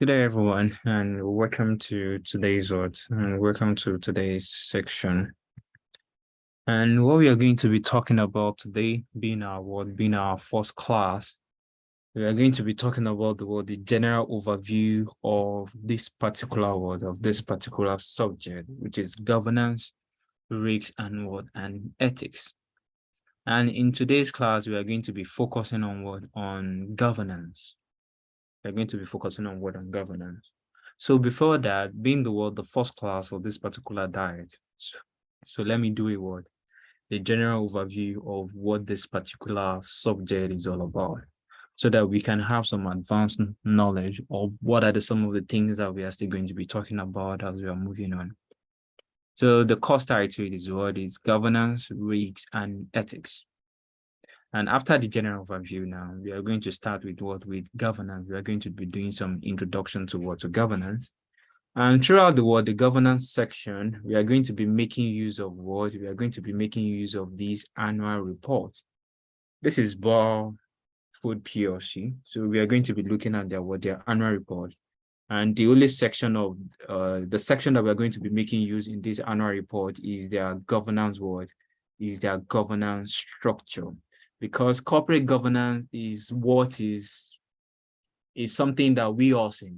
Good day, everyone, and welcome to today's word and welcome to today's section. And what we are going to be talking about today, being our first class, we are going to be talking about the general overview of this particular word, of this particular subject, which is governance, risks, and ethics. And in today's class, we are going to be focusing on governance. We're going to be focusing on governance. So before that, being the first class for this particular diet. So let me do a general overview of what this particular subject is all about, so that we can have some advanced knowledge of what are some of the things that we are still going to be talking about as we are moving on. So the course title is governance, risks, and ethics. And after the general overview now, we are going to start with governance. We are going to be doing some introduction to governance. And throughout the governance section, we are going to be making use of we are going to be making use of these annual reports. This is Bar Food PLC. So we are going to be looking at their annual report. And the only section of the section that we're going to be making use in this annual report is their governance is their governance structure. Because corporate governance is something that we all see,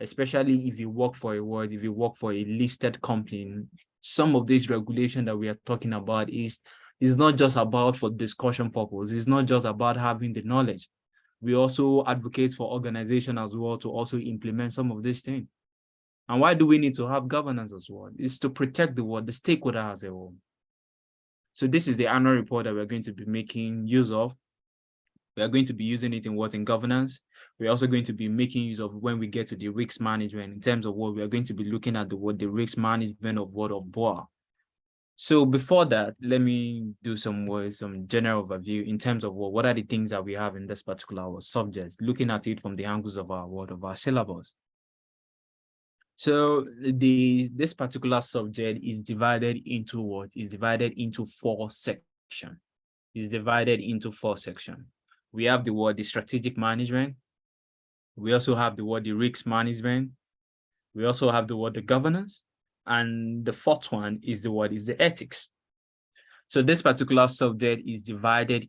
especially if you work for if you work for a listed company. Some of this regulation that we are talking about is not just about for discussion purpose. It's not just about having the knowledge. We also advocate for organization as well to also implement some of these things. And why do we need to have governance as well? It's to protect the stakeholder as a whole. So this is the annual report that we're going to be making use of. We are going to be using it in governance. We're also going to be making use of when we get to the risk management in terms of what we are going to be looking at the risk management of BOA. So before that, let me do some general overview in terms of what are the things that we have in this particular subject, looking at it from the angles of our syllabus. So this particular subject is divided into four sections. It's divided into four sections. We have the strategic management. We also have the risk management. We also have the governance. And the fourth one is the ethics. So this particular subject is divided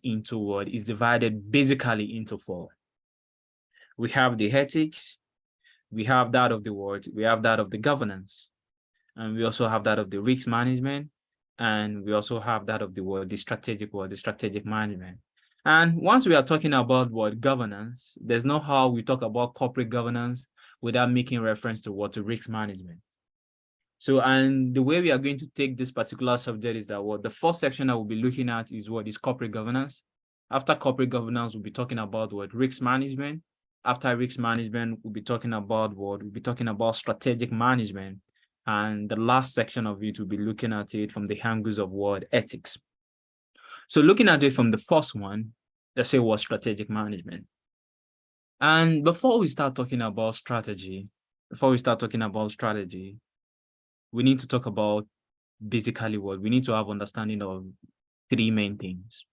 basically into four. We have the ethics. We have that of we have that of the governance, and we also have that of the risk management, and we also have that of the strategic management. And once we are talking about governance, there's no how we talk about corporate governance without making reference to risk management. So, and the way we are going to take this particular subject is that the first section that we'll be looking at is corporate governance. After corporate governance, we'll be talking about risk management. After risk management, we'll be talking about strategic management. And the last section of it, we'll be looking at it from the angles of ethics. So looking at it from the first one, let's say strategic management. And before we start talking about strategy, we need to talk about basically we need to have understanding of three main things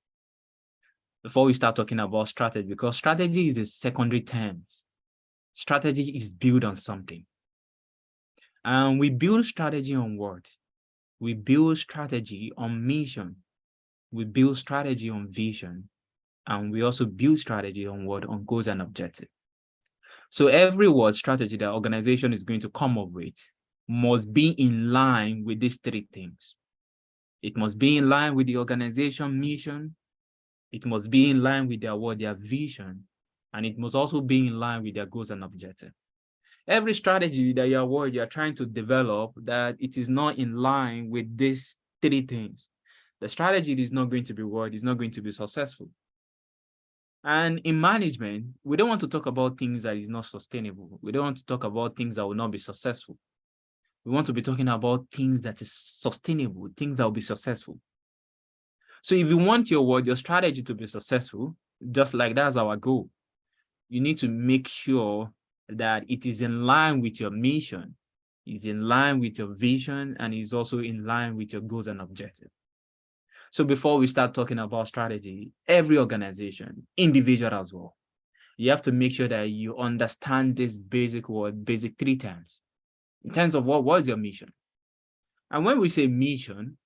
before we start talking about strategy, because strategy is a secondary term. Strategy is built on something. And we build strategy on what? We build strategy on mission. We build strategy on vision. And we also build strategy on on goals and objectives. So every strategy that organization is going to come up with must be in line with these three things. It must be in line with the organization mission. It must be in line with their vision, and it must also be in line with their goals and objectives. Every strategy that you're trying to develop that it is not in line with these three things, the strategy is not going to be is not going to be successful. And in management, we don't want to talk about things that is not sustainable. We don't want to talk about things that will not be successful. We want to be talking about things that is sustainable, things that will be successful. So if you want your strategy to be successful, just like that's our goal, you need to make sure that it is in line with your mission, is in line with your vision, and is also in line with your goals and objectives. So before we start talking about strategy, every organization, individual as well, you have to make sure that you understand this basic three terms. In terms of what is your mission? And when we say mission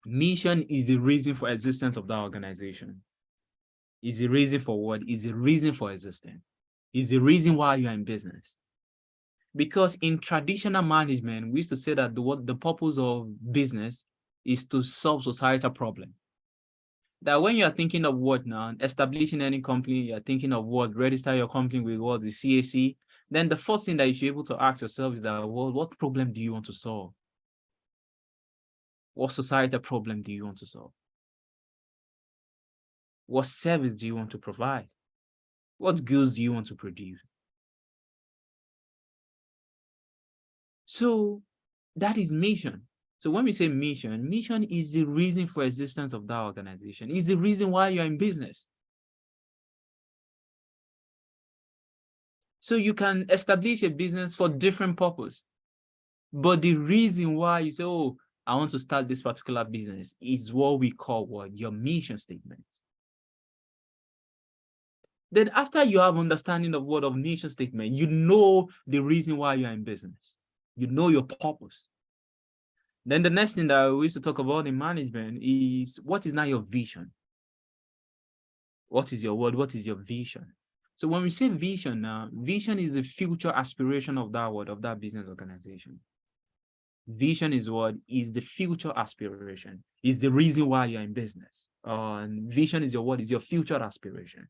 is the reason for existence of that organization. Is the reason for what? Is the reason for existing. Is the reason why you are in business. Because in traditional management, we used to say that the purpose of business is to solve societal problem. That when you are thinking of what now, establishing any company, you're thinking of what, register your company with what, the CAC, then the first thing that you should be able to ask yourself is that, well, what problem do you want to solve? What societal problem do you want to solve? What service do you want to provide? What goods do you want to produce? So that is mission. So when we say mission is the reason for existence of that organization. Is the reason why you're in business. So you can establish a business for different purpose. But the reason why you say, oh, I want to start this particular business is what we call what? Your mission statement. Then after you have understanding of what of mission statement, you know the reason why you're in business. You know your purpose. Then the next thing that we used to talk about in management is what is now your vision? What is your word? What is your vision? So when we say vision now, vision is the future aspiration of that word, of that business organization. Vision is what? Is the future aspiration. Is the reason why you're in business. Vision is your what? Is your future aspiration.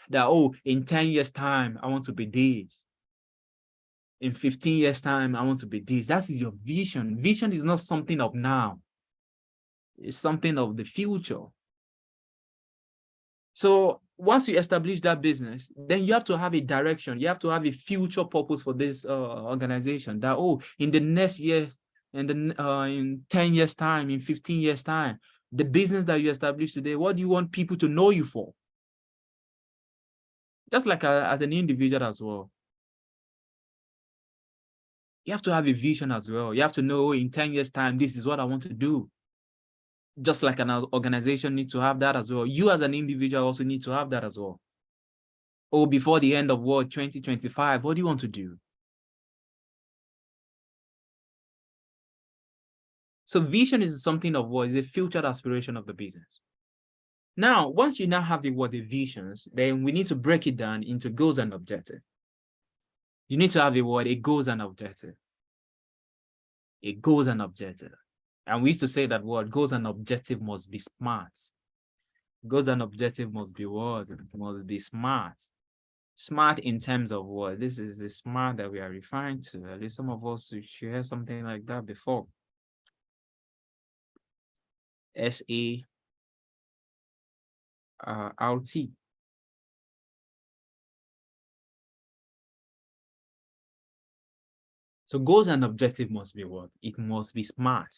That, oh, in 10 years' time, I want to be this. In 15 years' time, I want to be this. That is your vision. Vision is not something of now. It's something of the future. So once you establish that business, then you have to have a direction. You have to have a future purpose for this organization. That, oh, in the next year, in 10 years' time, in 15 years' time, the business that you establish today, what do you want people to know you for? Just like as an individual as well. You have to have a vision as well. You have to know in 10 years' time, this is what I want to do. Just like an organization needs to have that as well. You as an individual also need to have that as well. Oh, before the end of 2025, what do you want to do? So vision is something of what is a future aspiration of the business. Now, once you now have the visions, then we need to break it down into goals and objectives. You need to have a goals and objective. A goals and objective. And we used to say that goals and objective must be smart. Goals and objective must be what? It must be smart. Smart in terms of what? This is the smart that we are referring to. At least some of us should hear something like that before. SART. So goals and objective must be what? It must be smart.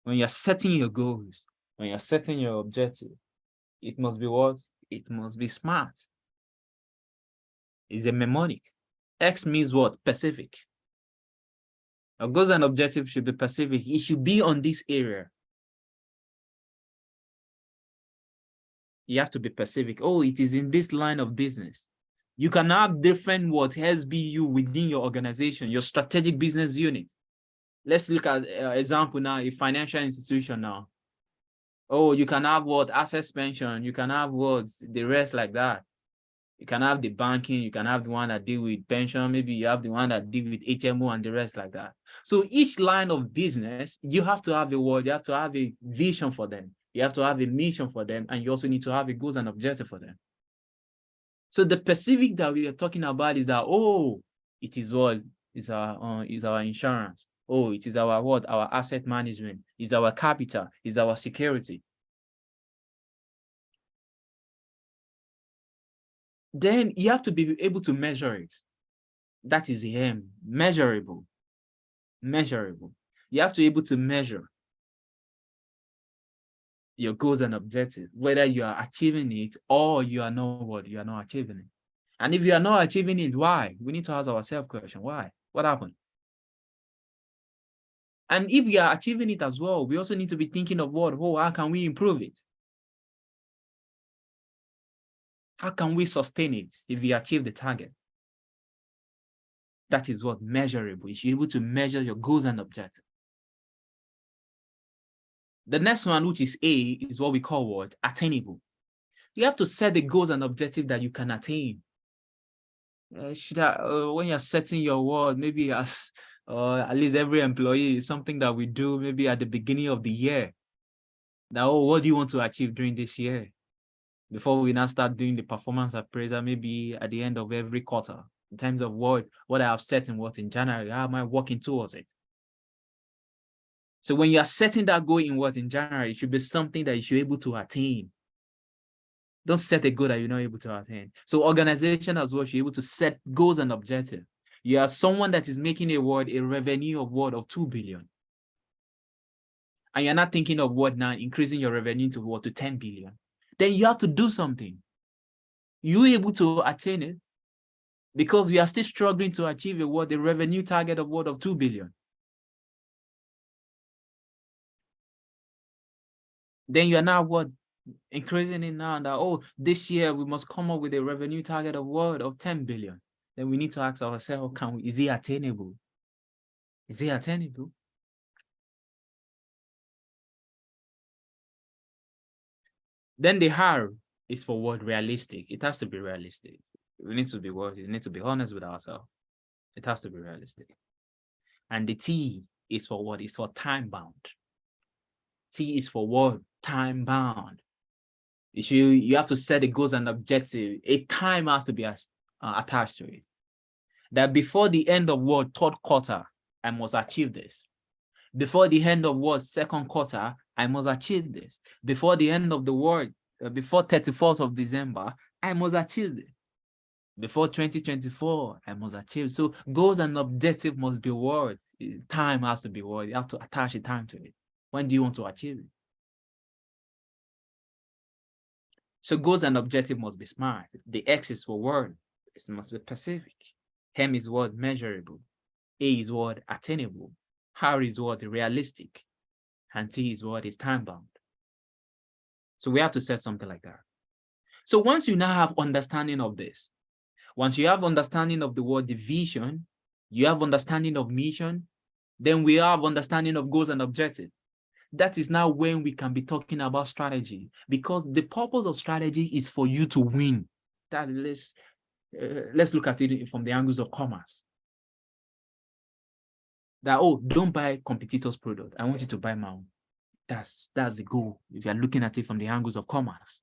When you're setting your goals, when you're setting your objective, it must be what? It must be smart. It's a mnemonic. X means what? Specific. Your goals and objectives should be specific. It should be on this area. You have to be specific. Oh, it is in this line of business. You can have different SBU within your organization, your strategic business unit. Let's look at example now, a financial institution now. Oh, you can have assets pension. You can have the rest like that. You can have the banking. You can have the one that deal with pension. Maybe you have the one that deal with HMO and the rest like that. So each line of business, you have to have you have to have a vision for them. You have to have a mission for them, and you also need to have a goals and objective for them. So the specific that we are talking about is that, oh, it is is our insurance. Oh, it is our our asset management, is our capital, is our security. Then you have to be able to measure it. That is the aim. Measurable. Measurable. You have to be able to measure your goals and objectives, whether you are achieving it or you are not you are not achieving it. And if you are not achieving it, why? We need to ask ourselves question, why? What happened? And if we are achieving it as well, we also need to be thinking of how can we improve it? How can we sustain it if we achieve the target? That is what measurable. You should be able to measure your goals and objectives. The next one, which is A, is what we call what? Attainable. You have to set the goals and objectives that you can attain. When you're setting your word, maybe as at least every employee, is something that we do maybe at the beginning of the year. That, oh, what do you want to achieve during this year? Before we now start doing the performance appraisal, maybe at the end of every quarter, in terms of what I have set in January, how am I working towards it? So when you are setting that goal in January, it should be something that you should be able to attain. Don't set a goal that you're not able to attain. So organization as well should be able to set goals and objectives. You are someone that is making a revenue of 2 billion. And you're not thinking of now increasing your revenue to 10 billion. Then you have to do something. You're able to attain it because we are still struggling to achieve the revenue target of 2 billion. Then you're now increasing it now that, oh, this year we must come up with a revenue target of 10 billion. Then we need to ask ourselves, is it attainable? Is it attainable? Then the R is for realistic. It has to be realistic. We need to be we need to be honest with ourselves. It has to be realistic. And the T is for what? It's for time bound. T is for what? Time bound. You have to set the goals and objectives. A time has to be attached to it. That before the end of third quarter, I must achieve this. Before the end of second quarter, I must achieve this. Before the end of the before 31st of December, I must achieve this. Before 2024, I must achieve. So goals and objectives must be words. Time has to be words. You have to attach a time to it. When do you want to achieve it? So goals and objectives must be smart. The X is for word. It must be specific. M is measurable. A is attainable. R is realistic. And T is is time bound. So we have to set something like that. So once you now have understanding of this, once you have understanding of the vision, you have understanding of mission, then we have understanding of goals and objectives. That is now when we can be talking about strategy, because the purpose of strategy is for you to win. Let's look at it from the angles of commerce. That, oh, don't buy competitors' product. I want you to buy my own. That's the goal. If you're looking at it from the angles of commerce,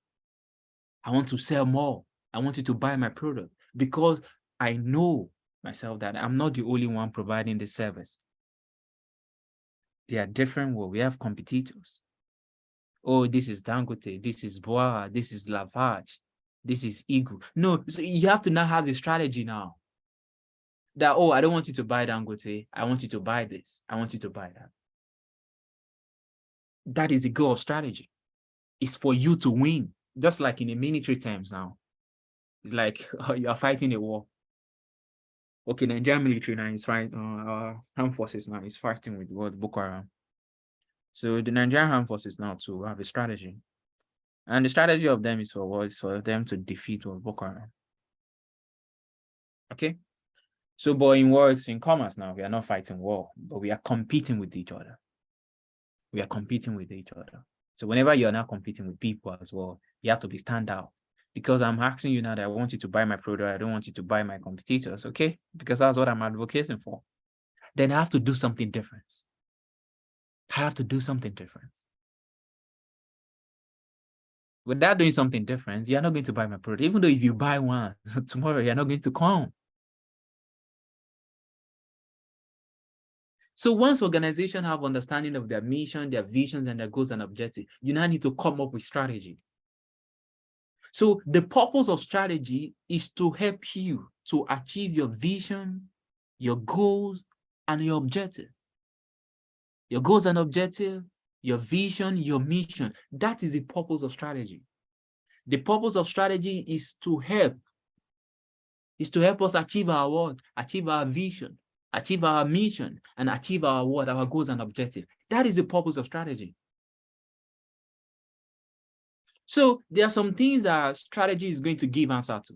I want to sell more. I want you to buy my product because I know myself that I'm not the only one providing the service. They are different. We have competitors. Oh, this is Dangote, this is Boa, this is Lafarge, this is Eagle. No, so you have to now have the strategy now. That, oh, I don't want you to buy Dangote. I want you to buy this. I want you to buy that. That is the goal of strategy. It's for you to win. Just like in the military terms now. It's like you are fighting a war. Okay, the Nigerian military now is fighting, armed forces now is fighting with Boko Haram. So the Nigerian armed forces now to have a strategy. And the strategy of them is for them to defeat Boko Haram. Okay? So, but in commerce now, we are not fighting war, but we are competing with each other. We are competing with each other. So whenever you're now competing with people as well, you have to be stand out. Because I'm asking you now that I want you to buy my product, I don't want you to buy my competitors, okay? Because that's what I'm advocating for. Then I have to do something different. I have to do something different. Without doing something different, you're not going to buy my product. Even though if you buy one, tomorrow you're not going to come. So once organizations have understanding of their mission, their visions, and their goals and objectives, you now need to come up with strategy. So the purpose of strategy is to help you to achieve your vision, your goals, and your objective. Your goals and objective, your vision, your mission. That is the purpose of strategy. The purpose of strategy is to help us achieve our what? Achieve our vision, achieve our mission, and achieve our what? Our goals and objectives. That is the purpose of strategy. So there are some things that strategy is going to give answer to.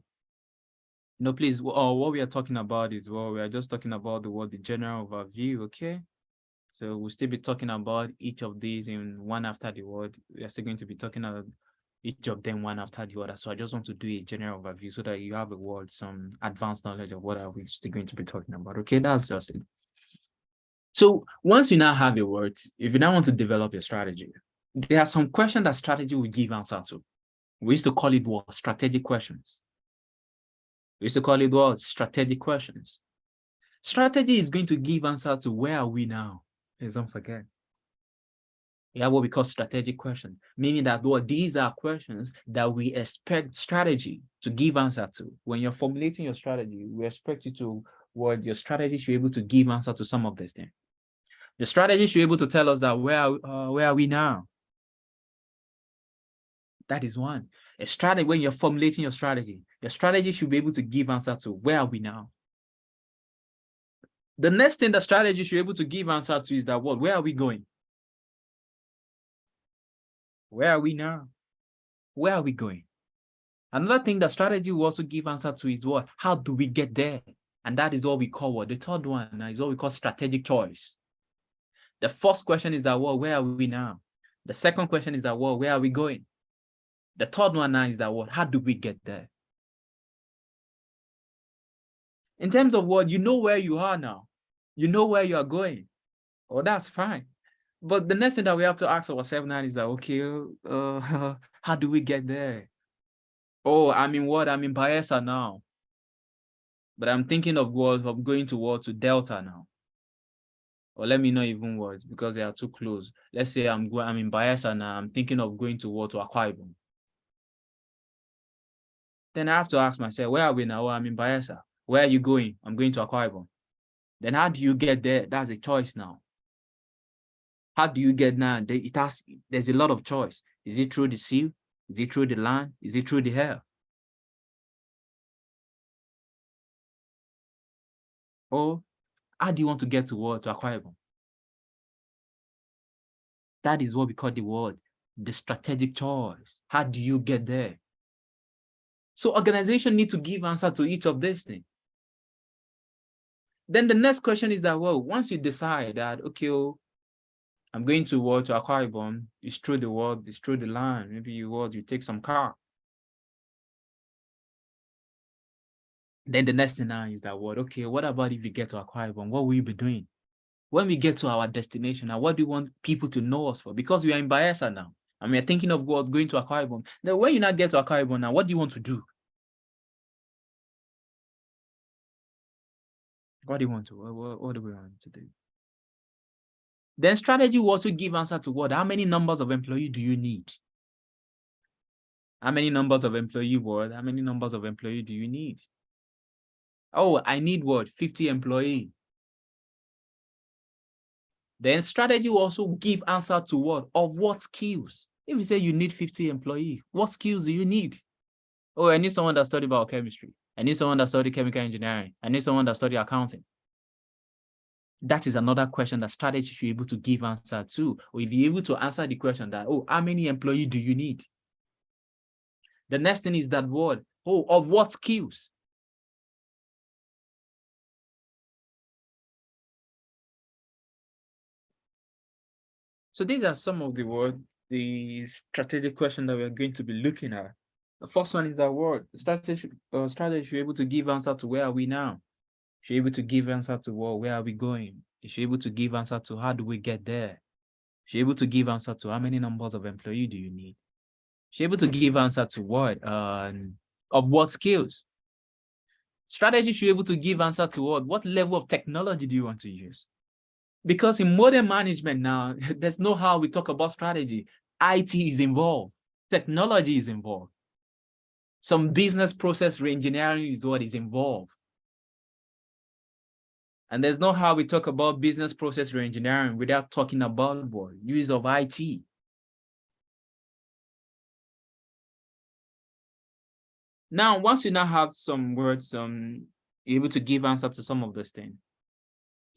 No, please, what we are talking about is, well, we are just talking about the general overview, okay? So we'll still be talking about each of these in one after the word. We are still going to be talking about each of them one after the other. So I just want to do a general overview so that you have a word, some advanced knowledge of what are we still going to be talking about. Okay, that's just it. So once you now have a word, if you now want to develop a strategy, there are some questions that strategy will give answer to. We used to call it what? Strategic questions. We used to call it what? Strategic questions. Strategy is going to give answer to where are we now? Please don't forget. We have what we call strategic questions, meaning that what these are questions that we expect strategy to give answer to. When you're formulating your strategy, we expect you to what your strategy should be able to give answer to some of these things. The strategy should be able to tell us that where are we now? That is one. A strategy, when you're formulating your strategy should be able to give answer to where are we now? The next thing the strategy should be able to give answer to is that what? Where are we going? Where are we now? Where are we going? Another thing the strategy will also give answer to is what? How do we get there? And that is what we call what? The third one is what we call strategic choice. The first question is that what? Where are we now? The second question is that what? Where are we going? The third one now is that what? How do we get there? In terms of what? You know where you are now. You know where you are going. Oh, that's fine. But the next thing that we have to ask ourselves now is that, okay, how do we get there? Oh, I'm in what? I'm in Bayelsa now. But I'm thinking of what? Of going to Delta now. Or let me know even words because they are too close. Let's say I'm in Bayelsa now. I'm thinking of going to Akwa Ibom. Then I have to ask myself, where are we now? Oh, I'm in Bayelsa. Where are you going? I'm going to Akwa Ibom. Then how do you get there? That's a choice now. How do you get now? There's a lot of choice. Is it through the sea? Is it through the land? Is it through the air? Or how do you want to get to Akwa Ibom? That is what we call the strategic choice. How do you get there? So organization need to give answer to each of these things. Then the next question is that, well, once you decide that, okay, I'm going to Akwa Ibom, it's through the world, it's through the land, maybe you take some car. Then the next thing now is that, okay, what about if you get to Akwa Ibom? What will you be doing? When we get to our destination, now what do you want people to know us for? Because we are in Bayelsa now, and we are thinking of going to Akwa Ibom. Then when you now get to Akwa Ibom now, what do you want to do? What do you want to? What do we want to do? Then strategy will also give answer to what? How many numbers of employee do you need? How many numbers of employee How many numbers of employee do you need? Oh, I need 50 employee. Then strategy will also give answer to what? Of what skills? If you say you need 50 employee, what skills do you need? Oh, I need someone that studied biochemistry. I need someone that studied chemical engineering. I need someone that studied accounting. That is another question that strategy should be able to give answer to. Or if you're able to answer the question that, oh, how many employees do you need? The next thing is that word, oh, of what skills? So these are some of the strategic questions that we're going to be looking at. The first one is that word. The strategy should be able to give answer to where are we now? Should be able to give answer to where are we going? You should be able to give answer to how do we get there? Should be able to give answer to how many numbers of employees do you need? Should be able to give answer to what? Of what skills? Strategy should be able to give answer to what? What level of technology do you want to use? Because in modern management now, there's no how we talk about strategy. IT is involved. Technology is involved. Some business process reengineering is what is involved. And there's no how we talk about business process reengineering without talking about what? Use of IT. Now, once you now have some words, you're able to give answer to some of those things.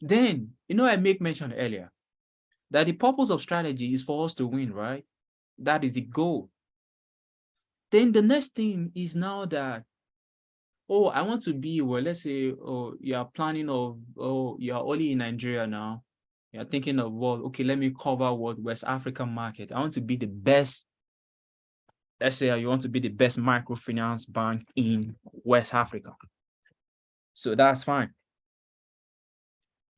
Then, I make mention earlier that the purpose of strategy is for us to win, right? That is the goal. Then the next thing is now that, oh, I want to be, well, let's say, oh, you are planning of, oh, you are only in Nigeria now. You're thinking of, well, okay, let me cover what West African market. I want to be the best. Let's say you want to be the best microfinance bank in West Africa. So that's fine.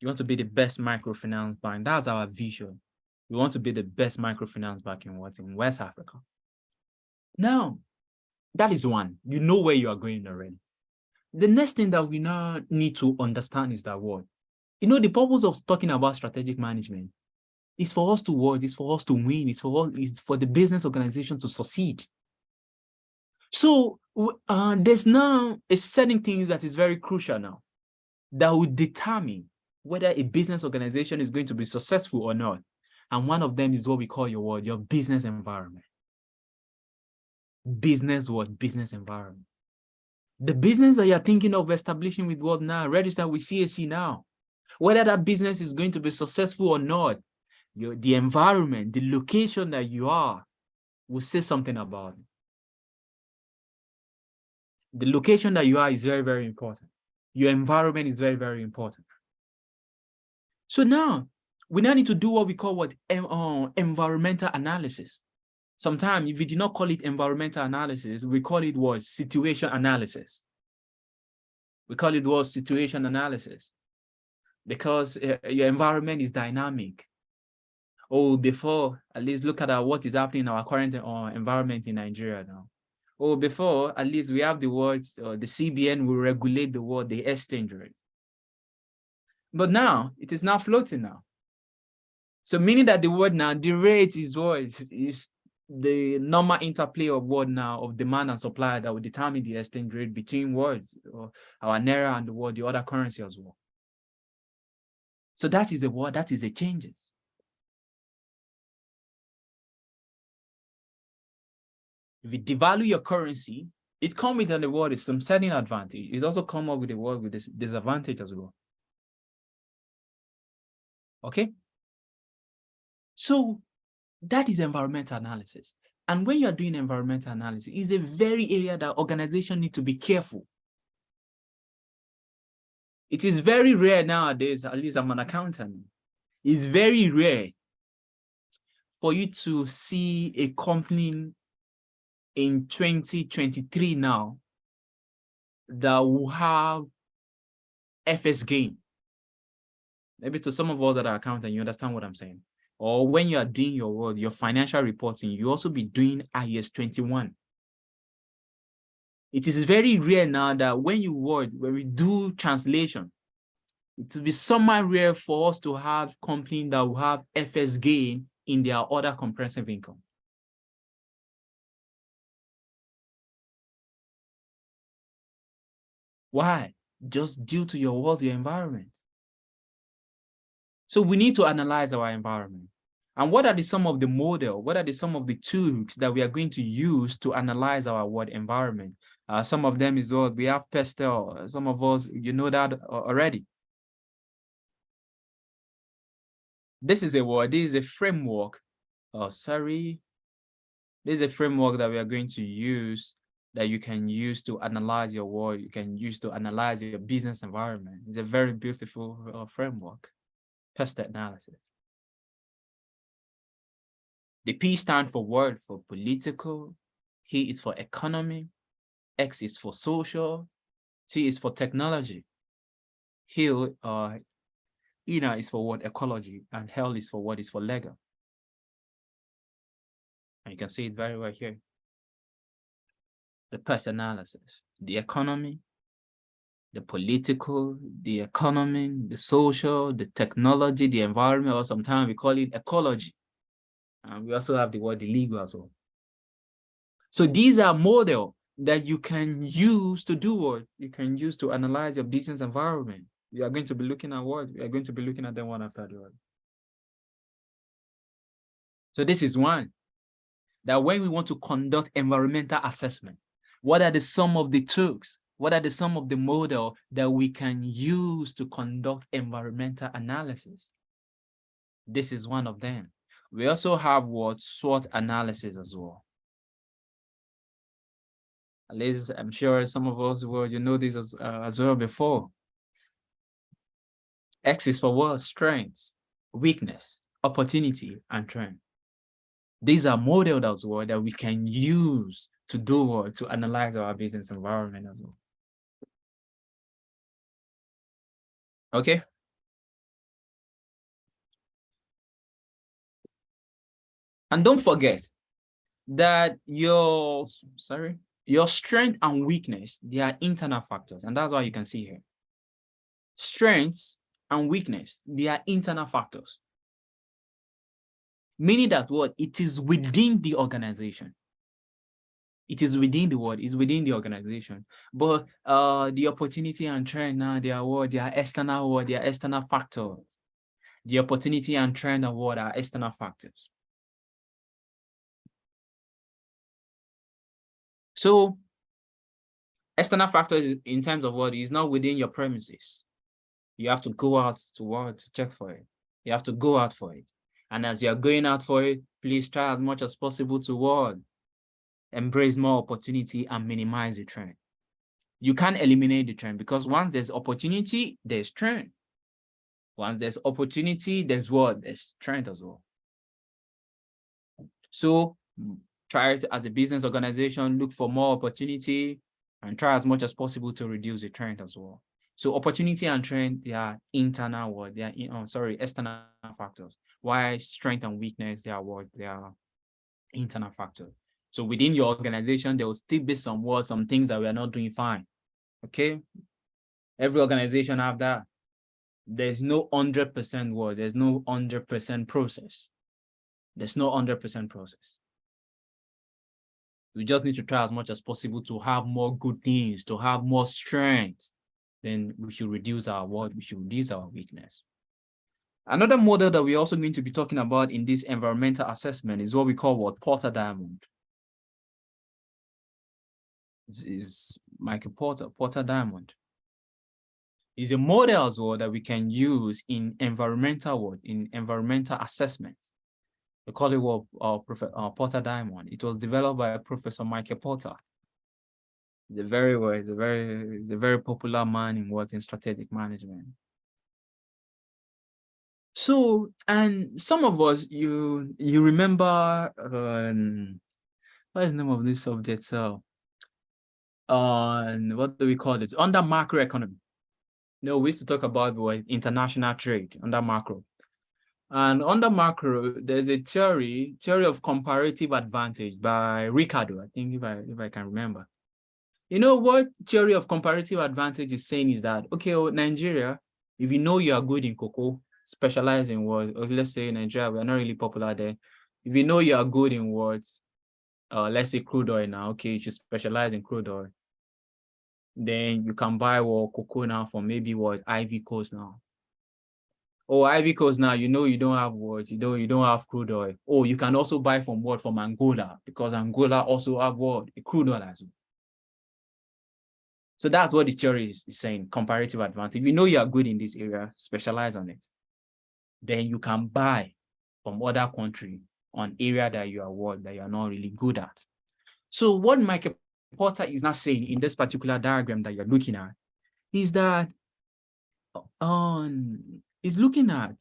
You want to be the best microfinance bank. That's our vision. We want to be the best microfinance bank in what? In West Africa. Now, that is one. You know where you are going already. The next thing that we now need to understand is that what? You know, the purpose of talking about strategic management is for us to work, it's for us to win, it's for the business organization to succeed. So there's now a certain things that is very crucial now that will determine whether a business organization is going to be successful or not. And one of them is what we call your business environment. Business what? Business environment. The business that you're thinking of establishing with what now? Register with CAC now. Whether that business is going to be successful or not, the environment, the location that you are will say something about it. The location that you are is very, very important. Your environment is very, very important. So now, we now need to do what we call environmental analysis. Sometimes, if we do not call it environmental analysis, we call it what? Situation analysis. We call it what? Situation analysis. Because your environment is dynamic. Oh, before, at least look at what is happening in our current environment in Nigeria now. Oh, before, at least we have the words, the CBN will regulate the exchange rate. But now, it is now floating now. So meaning that the word now, the rate is what? Is the normal interplay of what now, of demand and supply that will determine the exchange rate between words, or our Naira and the other currency as well. So that is a word, that is a changes. If you devalue your currency, it's come with the word is some certain advantage. It's also come up with a word with this disadvantage as well. Okay? So that is environmental analysis. And when you're doing environmental analysis, it's a very area that organizations need to be careful. It is very rare nowadays, at least I'm an accountant. It's very rare for you to see a company in 2023 now that will have FS gain. Maybe to some of us that are accountants, you understand what I'm saying. Or when you are doing your financial reporting, you also be doing IS 21. It is very rare now that when we do translation, it will be somewhat rare for us to have companies that will have FS gain in their other comprehensive income. Why? Just due to your environment. So we need to analyze our environment. And what are some of the model? What are some of the tools that we are going to use to analyze our environment? Some of them is what we have pastel. Some of us, you know that already. This is a framework. Oh, sorry. This is a framework that we are going to use that you can use to analyze your work. You can use to analyze your business environment. It's a very beautiful framework. Pastel analysis. The P stands for word for political, H is for economy, X is for social, T is for technology, Hill, is for what? Ecology, and Hell is for what? Is for legal. And you can see it very well here. The P analysis, the economy, the political, the economy, the social, the technology, the environment, or sometimes we call it ecology. And we also have the word the legal as well. So these are models that you can use to do what? You can use to analyze your business environment. You are going to be looking at what? We are going to be looking at them one after the other. So this is one. That when we want to conduct environmental assessment, what are some of the tools? What are some of the models that we can use to conduct environmental analysis? This is one of them. We also have what? SWOT analysis as well. At least I'm sure some of us you know this as well before. X is for what? Strengths, weakness, opportunity, and trend. These are models as well that we can use to do what? To analyze our business environment as well. Okay. And don't forget that your strength and weakness, they are internal factors. And that's why you can see here. Strengths and weakness, they are internal factors. Meaning that what? It is within the organization. It is within the world, it's within the organization. But the opportunity and trend now, they are what? They are external what? They are external factors. The opportunity and trend of what are external factors. So external factors in terms of what is not within your premises. You have to go out to work to check for it. You have to go out for it. And as you're going out for it, please try as much as possible to what? Embrace more opportunity and minimize the trend. You can't eliminate the trend because once there's opportunity, there's trend. Once there's opportunity, there's what? There's trend as well. So try to, as a business organization, look for more opportunity and try as much as possible to reduce the trend as well. So opportunity and trend, they are internal what? They are external factors. Why strength and weakness, they are what? They are internal factors. So within your organization, there will still be some things that we are not doing fine. Okay. Every organization have that. There's no 100% word. There's no 100% process. There's no 100% process. We just need to try as much as possible to have more good things, to have more strength. Then we should reduce our word. We should reduce our weakness. Another model that we're also going to be talking about in this environmental assessment is what we call what? Porter diamond. This is Michael Porter diamond. Is a model as well that we can use in environmental assessments. They call it what Porter diamond. It was developed by Professor Michael Porter. He's a very popular man in strategic management. So, and some of us, you remember, what is the name of this subject? So, what do we call it? Under macroeconomy. No, we used to talk about international trade under macro. And under macro, there's a theory of comparative advantage by Ricardo, I think, if I can remember. You know what theory of comparative advantage is saying is that, okay, Nigeria, if you know you are good in cocoa, specialize in what, or let's say Nigeria, we are not really popular there. If you know you are good in what, let's say crude oil now, okay, you should specialize in crude oil. Then you can buy cocoa now from maybe Ivory Coast now. Oh, Ivory Coast now, you know you don't have you don't have crude oil. Oh, you can also buy from from Angola, because Angola also have a crude oil as well. So that's what the theory is saying, comparative advantage. If you know you are good in this area, specialize on it. Then you can buy from other country on area that you are not really good at. So what Michael Porter is not saying in this particular diagram that you're looking at is that is looking at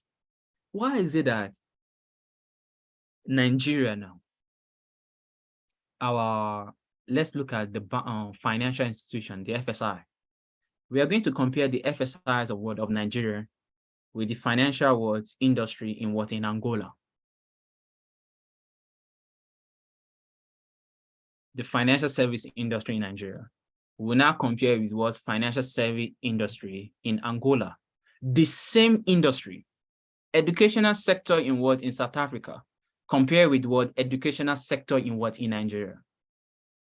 why is it that Nigeria now, let's look at the financial institution, the FSI. We are going to compare the FSIs of Nigeria with the financial industry in Angola. The financial service industry in Nigeria. We will now compare with what financial service industry in Angola. The same industry, educational sector in South Africa, compare with what educational sector in Nigeria.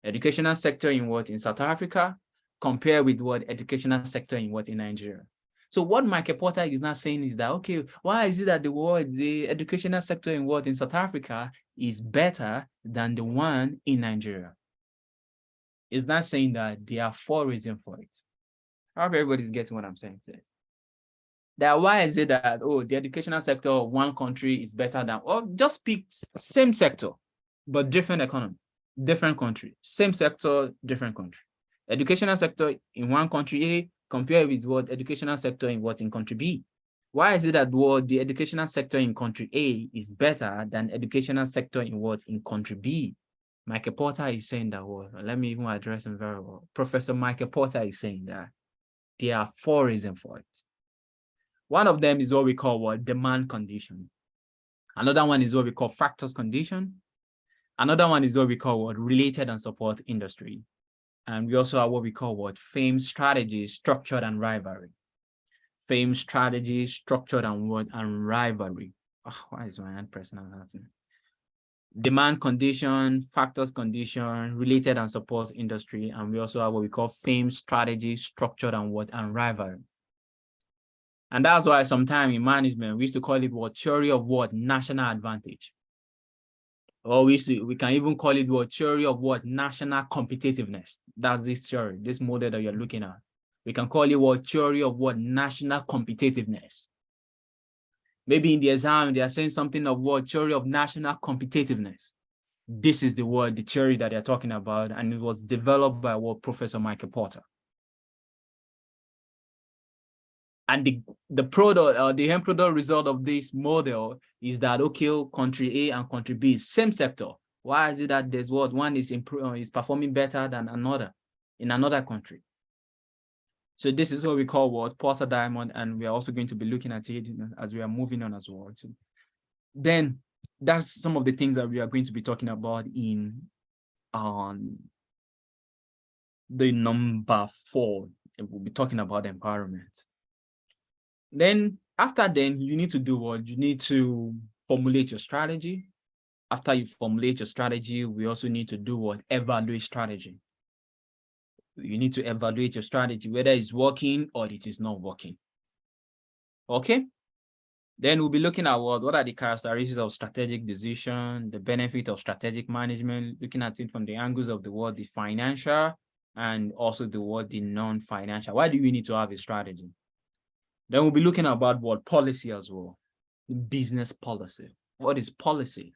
Educational sector in South Africa, compare with what educational sector in Nigeria. So what Michael Porter is now saying is that, okay, why is it that the educational sector in South Africa is better than the one in Nigeria? It's not saying that there are 4 reasons for it. I hope everybody's getting what I'm saying today. That why is it that, the educational sector of one country is better than, or just pick same sector, but different economy. different country. Same sector, different country. Educational sector in one country A, compare with what educational sector in country B. Why is it that the educational sector in country A is better than educational sector in country B? Michael Porter is saying that let me even address him very well. Professor Michael Porter is saying that there are 4 reasons for it. One of them is what we call demand condition. Another one is what we call factors condition. Another one is what we call related and support industry. And we also have what we call fame, strategy, structured and rivalry. Fame, strategy, structured and rivalry. Oh, why is my hand pressing on that? Demand condition, factors condition, related and support industry. And we also have what we call fame, strategy, structured and rivalry. And that's why sometimes in management, we used to call it theory of national advantage. Or we can even call it theory of national competitiveness. That's this theory, this model that you're looking at. We can call it theory of national competitiveness. Maybe in the exam, they are saying something of theory of national competitiveness. This is the theory that they're talking about, and it was developed by Professor Michael Porter. And the product, the end product result of this model is that, okay, country A and country B, same sector. Why is it that there's one is performing better than another in another country? So this is what we call Porter diamond, and we are also going to be looking at it as we are moving on as well. So then that's some of the things that we are going to be talking about in the number 4. We'll be talking about empowerment. Then after you need to do what? You need to formulate your strategy. After you formulate your strategy, we also need to do what? Evaluate strategy. You need to evaluate your strategy, whether it's working or it is not working. Okay? Then we'll be looking at what are the characteristics of strategic decision, the benefit of strategic management, looking at it from the angles of the financial and also the non-financial. Why do we need to have a strategy? Then we'll be looking about policy as well, business policy. What is policy?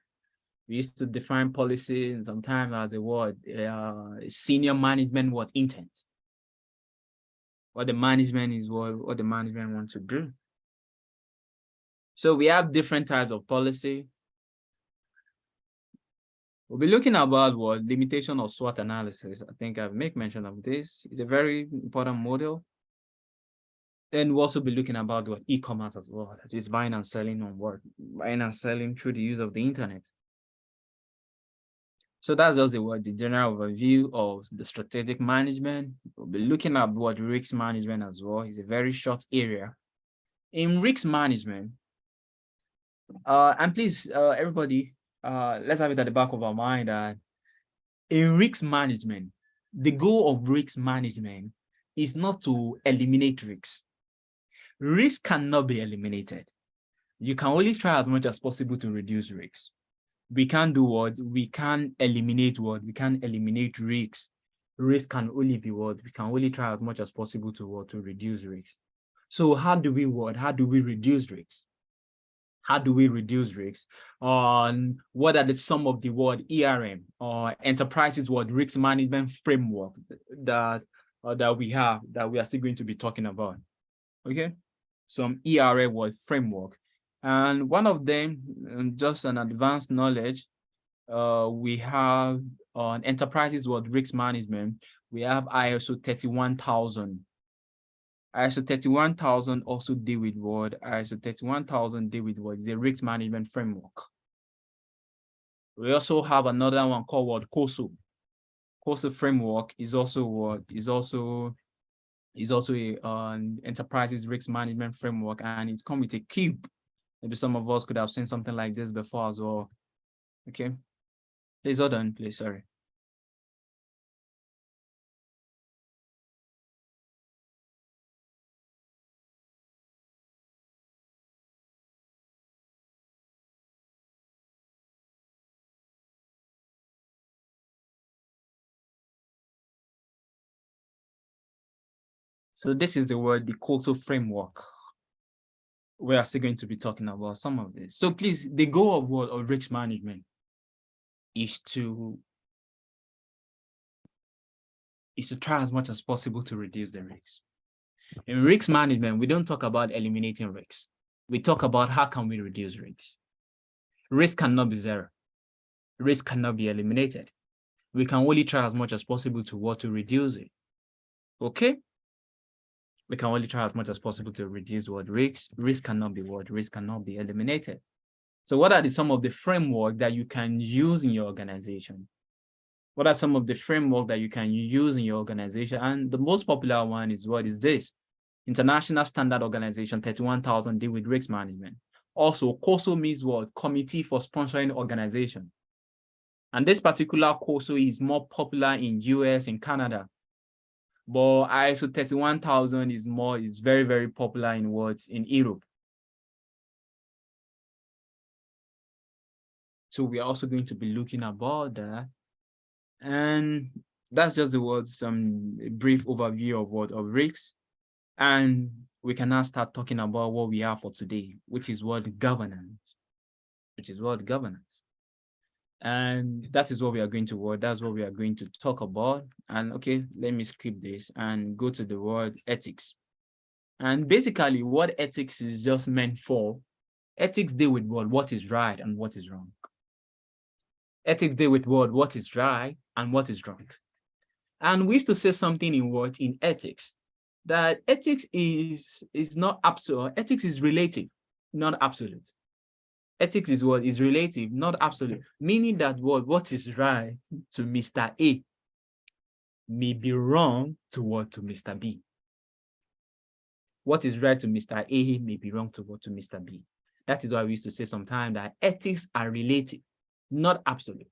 We used to define policy sometimes as a word, senior management intent. What the management is, what the management wants to do. So we have different types of policy. We'll be looking about limitation of SWOT analysis. I think I've made mention of this. It's a very important model. And we'll also be looking about e-commerce as well. That is buying and selling buying and selling through the use of the internet. So that's just the general overview of the strategic management. We'll be looking at risk management as well. It's a very short area. In risk management, and please, everybody, let's have it at the back of our mind that in risk management, the goal of risk management is not to eliminate risks. Risk cannot be eliminated. You can only try as much as possible to reduce risks. We can't do we can't eliminate we can't eliminate risks. Risk can only be we can only try as much as possible to reduce risks. So how do we reduce risks? How do we reduce risks? What are the sum of the ERM or enterprises risk management framework that we are still going to be talking about? Okay, some ERA framework. And one of them, just an advanced knowledge, we have on enterprises risk management, we have ISO 31000. ISO 31000 also deal with ISO 31000 deal with the risk management framework. We also have another one called COSO. COSO framework is also an enterprises risk management framework, and it's come with a cube. Maybe some of us could have seen something like this before as well. Okay, please hold on, please. Sorry. So this is the COSO framework. We are still going to be talking about some of this. So please, the goal of risk management is to is to try as much as possible to reduce the risks. In risk management, we don't talk about eliminating risks. We talk about how can we reduce risks. Risk cannot be zero. Risk cannot be eliminated. We can only try as much as possible to reduce it. Okay? We can only try as much as possible to reduce what risks. Risk cannot be what? Risk cannot be eliminated. So what are some of the framework that you can use in your organization? What are some of the framework that you can use in your organization? And the most popular one is what is this? International Standard Organization 31,000 deal with risk management. Also, COSO means what? Committee for Sponsoring Organization. And this particular COSO is more popular in US and Canada. But ISO 31,000 is very, very popular in Europe. So we are also going to be looking about that. And that's just some brief overview of risks. And we can now start talking about what we have for today, which is governance. And that is what we are going to that's what we are going to talk about. And okay, let me skip this and go to the word ethics. And basically what ethics is just meant for, ethics deal with what is right and what is wrong. Ethics deal with what is right and what is wrong. And we used to say something in ethics, that ethics is not absolute. Ethics is relative, not absolute. Ethics is relative, not absolute. Meaning that what is right to Mr. A may be wrong to Mr. B. What is right to Mr. A may be wrong to Mr. B. That is why we used to say sometimes that ethics are relative, not absolute.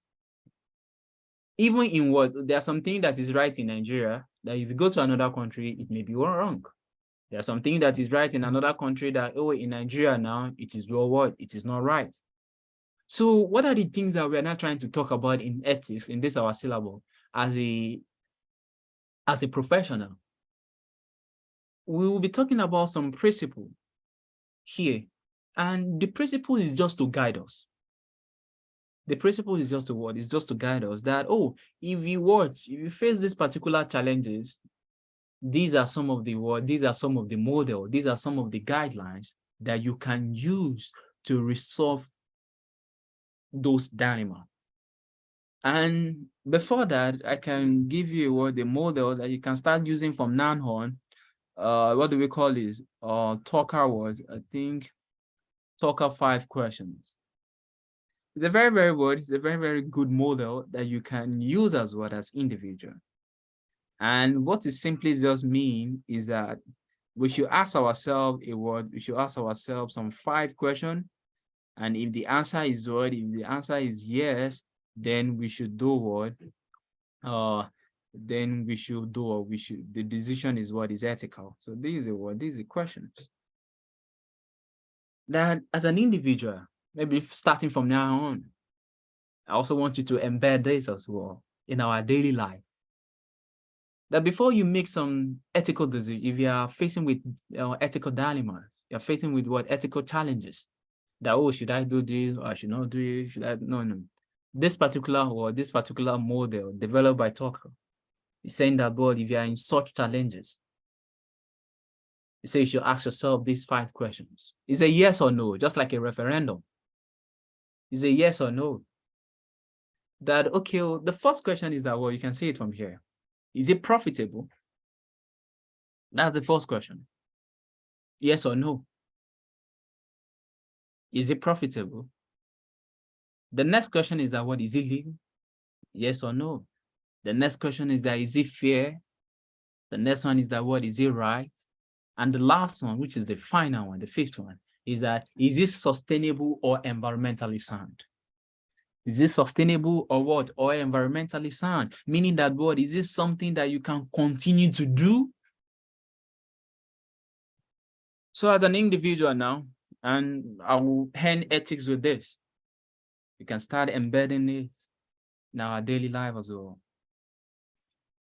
Even in there's something that is right in Nigeria that if you go to another country, it may be wrong. There's something that is right in another country that, in Nigeria now, it is it is not right. So what are the things that we're not trying to talk about in ethics in this our syllabus as a professional? We will be talking about some principle here. And the principle is just to guide us. The principle is just to It's just to guide us that, if you face these particular challenges, these are some of the model, these are some of the guidelines that you can use to resolve those dilemmas. And before that, I can give you the model that you can start using from now on. What do we call this? Talker I think Talker 5 questions. It's a very, very good model that you can use as individual. And what it simply just means is that we should ask ourselves some 5 questions. And if the answer is yes, then we should do what? The decision is ethical. So these are questions that as an individual, maybe starting from now on, I also want you to embed this as well in our daily life. That before you make some ethical decision, if you are facing with ethical dilemmas, you're facing with ethical challenges, that, should I do this or I should not do it? No. This particular model developed by Talker is saying that, if you are in such challenges, you say you should ask yourself these 5 questions. Is a yes or no, just like a referendum. Is a yes or no. That, the first question is that, you can see it from here. Is it profitable? That's the first question. Yes or no. Is it profitable? The next question is that, is it legal? Yes or no. The next question is that, is it fair? The next one is that, is it right? And the last one, which is the final one, the 5th one, is that, is it sustainable or environmentally sound? Is it sustainable or environmentally sound? Meaning that, is this something that you can continue to do? So as an individual now, and I will end ethics with this, you can start embedding it in our daily life as well.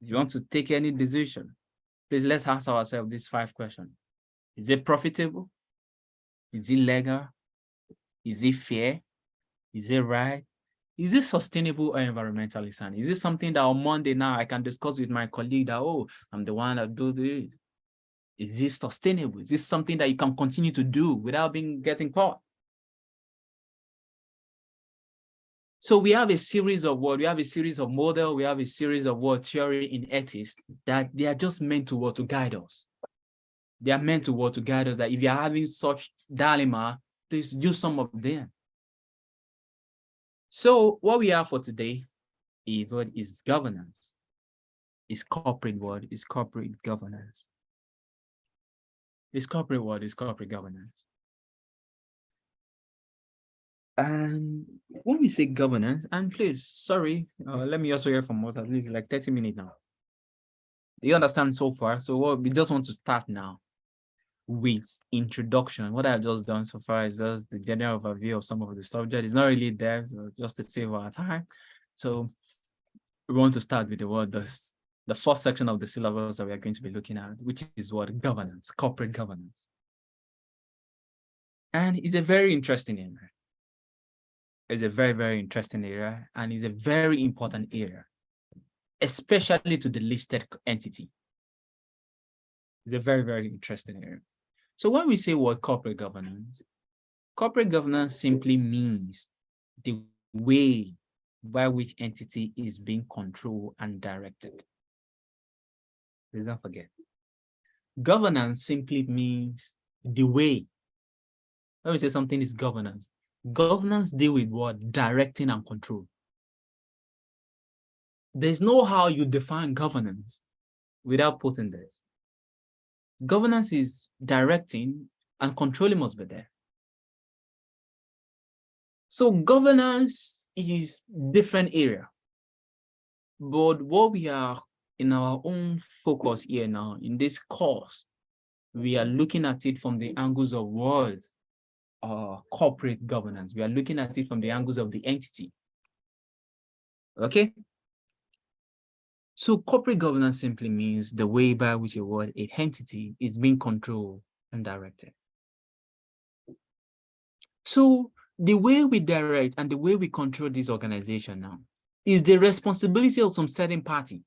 If you want to take any decision, please let's ask ourselves these 5 questions. Is it profitable? Is it legal? Is it fair? Is it right? Is this sustainable or environmentally sound? Is this something that on Monday now I can discuss with my colleague that, oh, I'm the one that do this? Is this sustainable? Is this something that you can continue to do without getting caught? So we have a series of what? We have a series of model, we have a series of what theory in ethics that they are just meant to what? To guide us. They are meant to what? To guide us, that if you're having such dilemma, please use some of them. So what we have for today is what is governance. Is corporate what? Is corporate governance. Is corporate what? Is corporate governance. And when we say governance, and please, sorry, let me also hear from us, at least like 30 minutes now. Do you understand so far? So what we just want to start now with introduction. What I've just done so far is just the general overview of some of the subject. It's not really there, so just to save our time. So we want to start with the first section of the syllabus that we are going to be looking at, which is what? Governance, corporate governance. And it's a very interesting area. It's a very, very interesting area, and it's a very important area, especially to the listed entity. It's a very, very interesting area. So when we say what corporate governance simply means the way by which entity is being controlled and directed. Please don't forget. Governance simply means the way. When we say something is governance deal with what? Directing and control. There's no how you define governance without putting this. Governance is directing and controlling must be there. So governance is different area. But what we are in our own focus here now, in this course, we are looking at it from the angles of world, corporate governance. We are looking at it from the angles of the entity. Okay? So corporate governance simply means the way by which an entity is being controlled and directed. So the way we direct and the way we control this organization now is the responsibility of some certain party.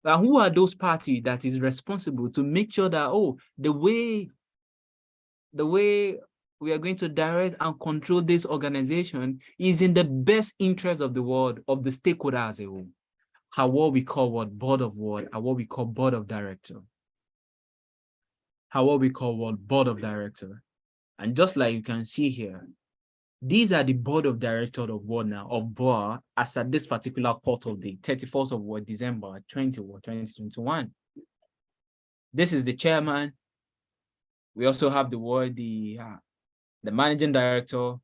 Now, who are those parties that is responsible to make sure that, oh, the way we are going to direct and control this organization is in the best interest of the world, of the stakeholder as a whole. How what we call what? Board of what? How what we call board of director. How what we call what? Board of director. And just like you can see here, these are the board of directors of what now? Of BOA, as at this particular quarter of the 31st of what? December 2021. This is the chairman. We also have the word, the managing director,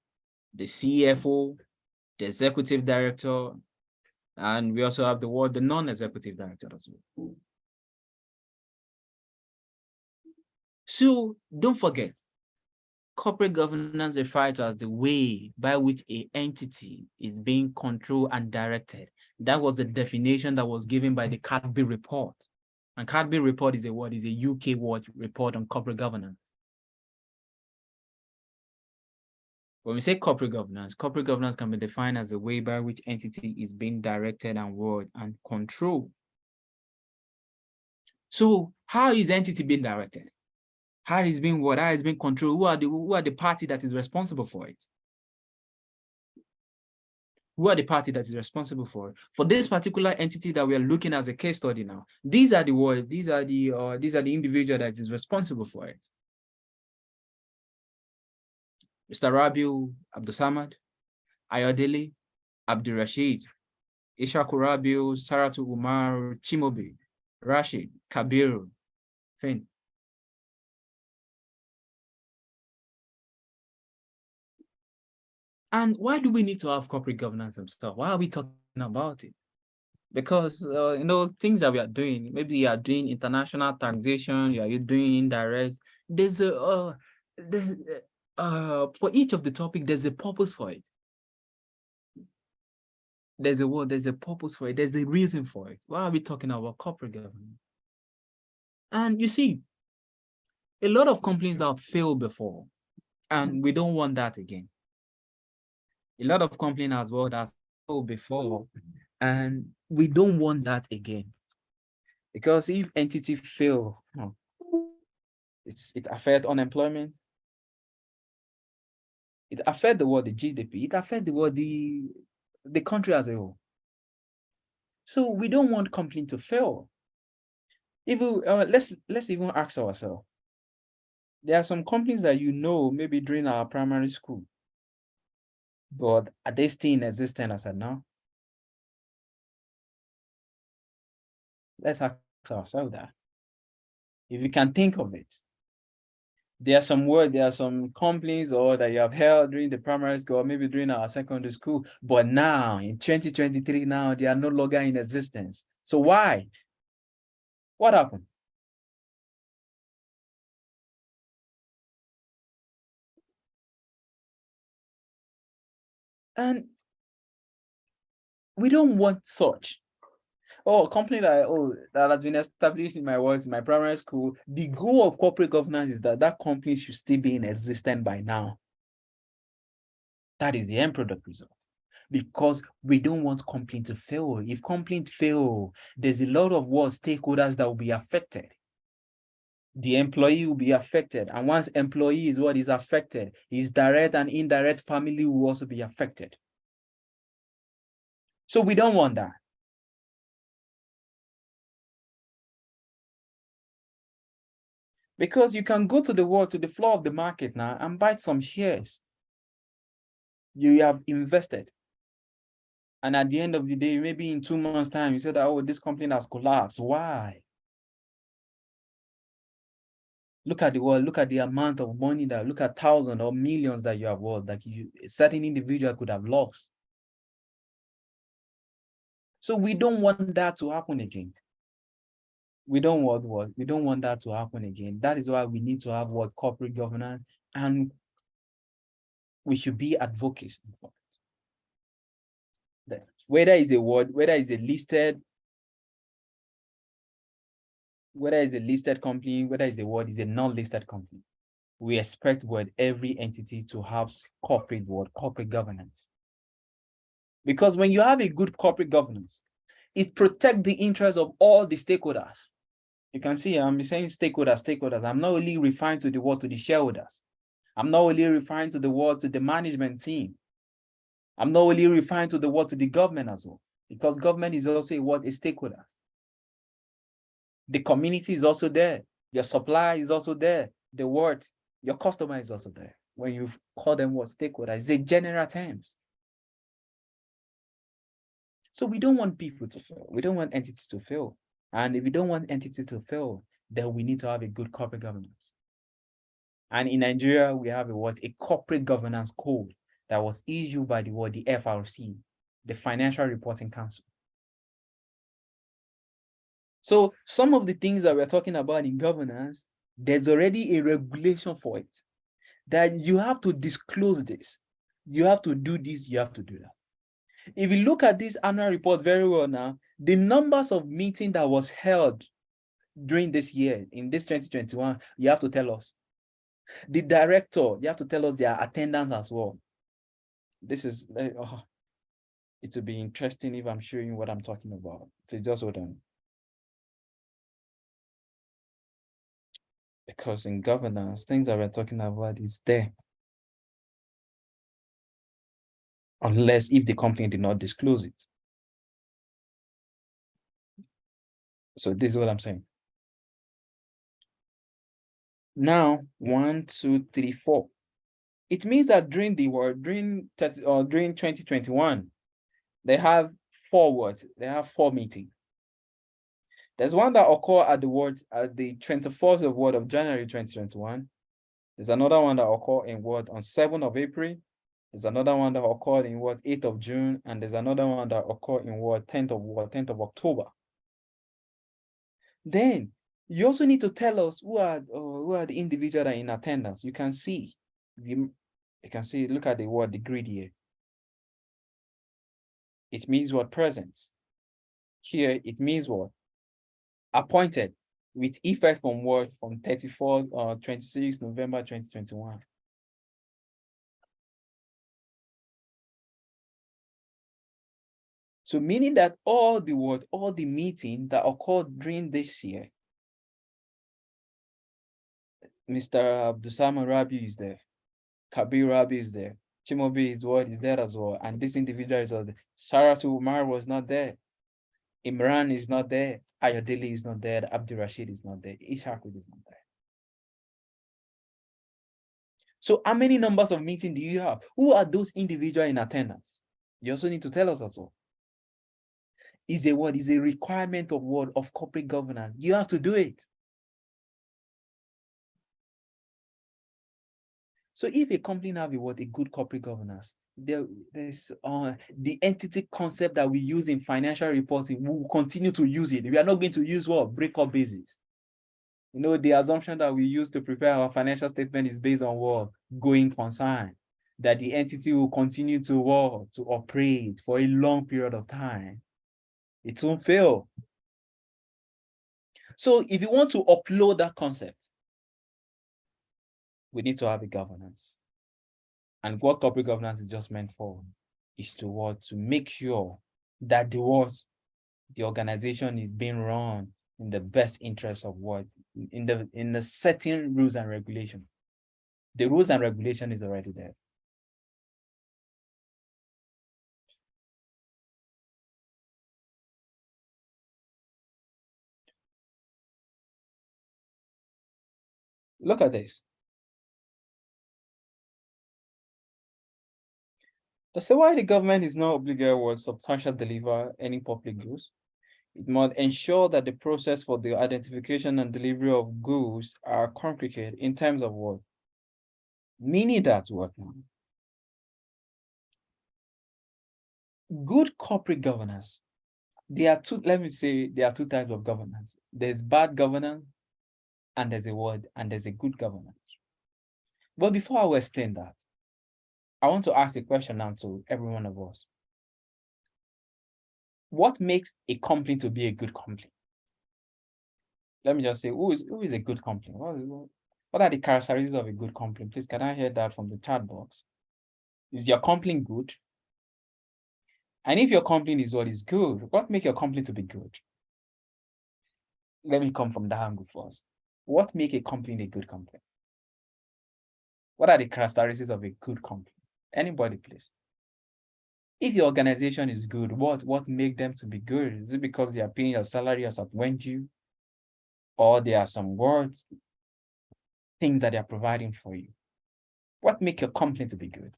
the CFO, the executive director, and we also have the word, the non-executive director as well. So don't forget, corporate governance refers to as the way by which an entity is being controlled and directed. That was the definition that was given by the Cadby report. And Cadby report is a UK word report on corporate governance. When we say corporate governance can be defined as the way by which entity is being directed and controlled. So how is entity being directed? How is being what? How is being controlled? Who are the party that is responsible for it? Who are the party that is responsible for it? For this particular entity that we are looking at as a case study now, these are the individual that is responsible for it. Mr. Rabiu Abdusamad, Ayodele, Abdul Rashid, Ishaku Rabiu, Saratu Umar, Chimobi, Rashid, Kabiru, Finn. And why do we need to have corporate governance and stuff? Why are we talking about it? Because, things that we are doing, maybe you are doing international taxation, you are doing indirect, there's for each of the topic, there's a purpose for it. There's a purpose for it. There's a reason for it. Why are we talking about corporate governance? And you see, a lot of companies have failed before, and we don't want that again. A lot of companies as well that's sold before, and we don't want that again. Because if entity fail, it affects unemployment. It affects the world, the GDP. It affects the world, the country as a whole. So we don't want company to fail. Even let's even ask ourselves. There are some companies that maybe during our primary school, but are they still in existence as of now? Let's ask ourselves that. If you can think of it, there are some companies or that you have held during the primary school, or maybe during our secondary school, but now in 2023, now they are no longer in existence. So why? What happened? And we don't want such. Oh, a company that has been established in my primary school, the goal of corporate governance is that company should still be in existence by now. That is the end product result. Because we don't want company to fail. If company fail, there's a lot of stakeholders that will be affected. The employee will be affected. And once employee is affected, his direct and indirect family will also be affected. So we don't want that. Because you can go to the floor of the market now and buy some shares. You have invested. And at the end of the day, maybe in 2 months' time, you said that, oh, this company has collapsed. Why? Look at the world, look at the amount of money look at thousands or millions that you have lost, that a certain individual could have lost. So we don't want that to happen again. We don't want that to happen again. That is why we need to have corporate governance, and we should be advocates for it. Whether it's a listed company, whether it's a non-listed company, we expect every entity to have corporate governance. Because when you have a good corporate governance, it protects the interests of all the stakeholders. You can see I'm saying stakeholders. I'm not only referring to the shareholders. I'm not only referring to the management team. I'm not only referring to the government as well, because government is also a stakeholder. The community is also there. Your supplier is also there. Your customer is also there. When you call them stakeholders, it's a general terms. So we don't want people to fail. We don't want entities to fail. And if we don't want entities to fail, then we need to have a good corporate governance. And in Nigeria, we have a corporate governance code that was issued by the FRC, the Financial Reporting Council. So some of the things that we're talking about in governance, there's already a regulation for it, that you have to disclose this. You have to do this, you have to do that. If you look at this annual report very well now, the numbers of meetings that was held during this year, in this 2021, you have to tell us. The director, you have to tell us their attendance as well. This is, it will be interesting if I'm showing you what I'm talking about. Please just hold on. Because in governance, things that we're talking about is there. Unless if the company did not disclose it. So this is what I'm saying. Now, 1, 2, 3, 4. It means that during 2021, they have 4 meetings. There's one that occurred at the 24th of January 2021. There's another one that occurred on 7th of April. There's another one that occurred in 8th of June, and there's another one that occurred in 10th of October. Then you also need to tell us who are the individuals that are in attendance. You can see, look at the grid here. It means presence. Here it means appointed, with effect from 34 or 26 November 2021. So meaning that all the meeting that occurred during this year, Mr. Abdusama Rabi is there, Kabir Rabi is there, Chimobi is there as well, and this individual is there. Saratu Umar was not there, Imran is not there, Ayodele is not there, Abdul Rashid is not there, Ishakud is not there. So how many numbers of meetings do you have? Who are those individuals in attendance? You also need to tell us as well. Is a what? Is a requirement of what? Of corporate governance. You have to do it. So if a company have a good corporate governance, there's the entity concept that we use in financial reporting, we will continue to use it. We are not going to use what? Breakup basis. You know, the assumption that we use to prepare our financial statement is based on what? Going concern. That the entity will continue to work, to operate for a long period of time. It won't fail. So if you want to upload that concept, we need to have a governance. And what corporate governance is just meant for is to what? To make sure that the organization is being run in the best interest of what? In the certain rules and regulation. The rules and regulation is already there. Look at this. They say why the government is not obligated to substantially deliver any public goods. It must ensure that the process for the identification and delivery of goods are complicated in terms of what? Meaning that what now? Good corporate governance. There are two types of governance. There's bad governance and there's a good governance. But before I will explain that, I want to ask a question now to every one of us. What makes a company to be a good company? Let me just say, who is a good company? What are the characteristics of a good company? Please, can I hear that from the chat box? Is your company good? And if your company is what is good, what makes your company to be good? Let me come from that angle first. What makes a company a good company? What are the characteristics of a good company? Anybody, please. If your organization is good, what makes them to be good? Is it because they are paying your salary as at when due? Or there are some things that they are providing for you? What makes your company to be good?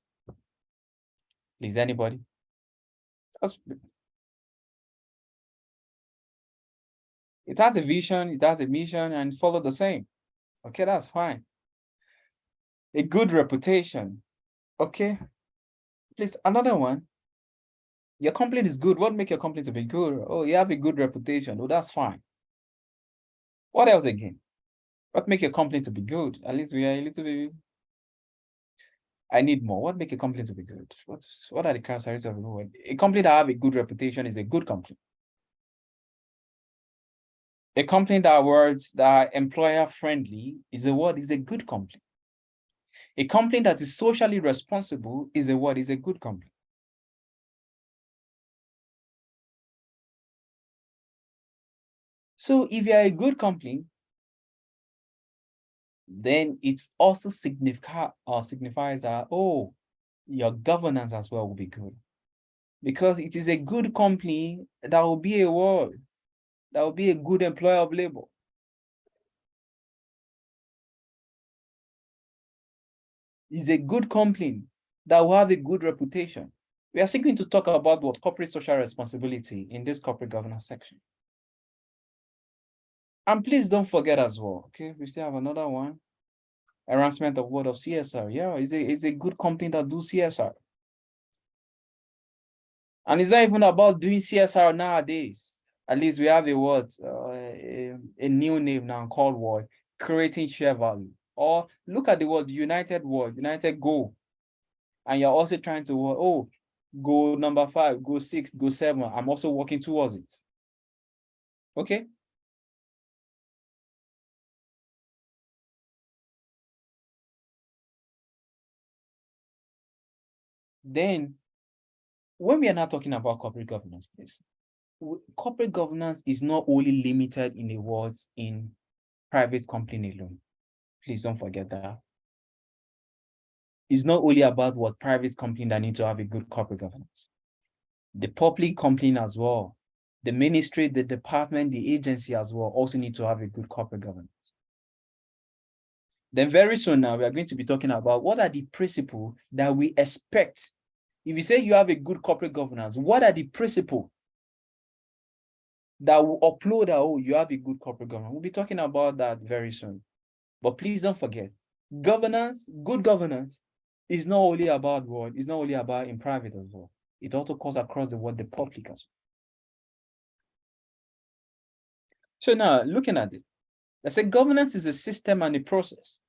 Please, anybody? It has a vision, it has a mission, and follow the same. Okay, that's fine. A good reputation. Okay. Please, another one. Your company is good. What makes your company to be good? Oh, you have a good reputation. Oh, that's fine. What else again? What makes your company to be good? At least we are a little bit. I need more. What makes a company to be good? What are the characteristics of a company that have a good reputation is a good company. A company that works that are employer friendly is a good company. A company that is socially responsible is a good company. So if you're a good company, then it's also signifies that, oh, your governance as well will be good. Because it is a good company that will be that will be a good employer of labor. It's a good company that will have a good reputation. We are still going to talk about what corporate social responsibility in this corporate governance section. And please don't forget as well, okay? We still have another one. Enhancement of word of CSR. Yeah, it's a good company that do CSR. And it's not even about doing CSR nowadays. At least we have a new name now called what? Creating share value. Or look at the word United Goal. And you're also trying to, go number 5, go 6, go 7. I'm also working towards it. Okay? Then when we are not talking about corporate governance, please, corporate governance is not only limited in the words in private company alone. Please don't forget that. It's not only about what private company that need to have a good corporate governance. The public company as well, the ministry, the department, the agency as well also need to have a good corporate governance. Then very soon now, we are going to be talking about what are the principles that we expect. If you say you have a good corporate governance, what are the principles that will upload that, oh, you have a good corporate governance? We'll be talking about that very soon. But please don't forget, governance, good governance, is not only about what, it's not only about in private as well. It also goes across the world, the public as well. So now, looking at it, let's say governance is a system and a process,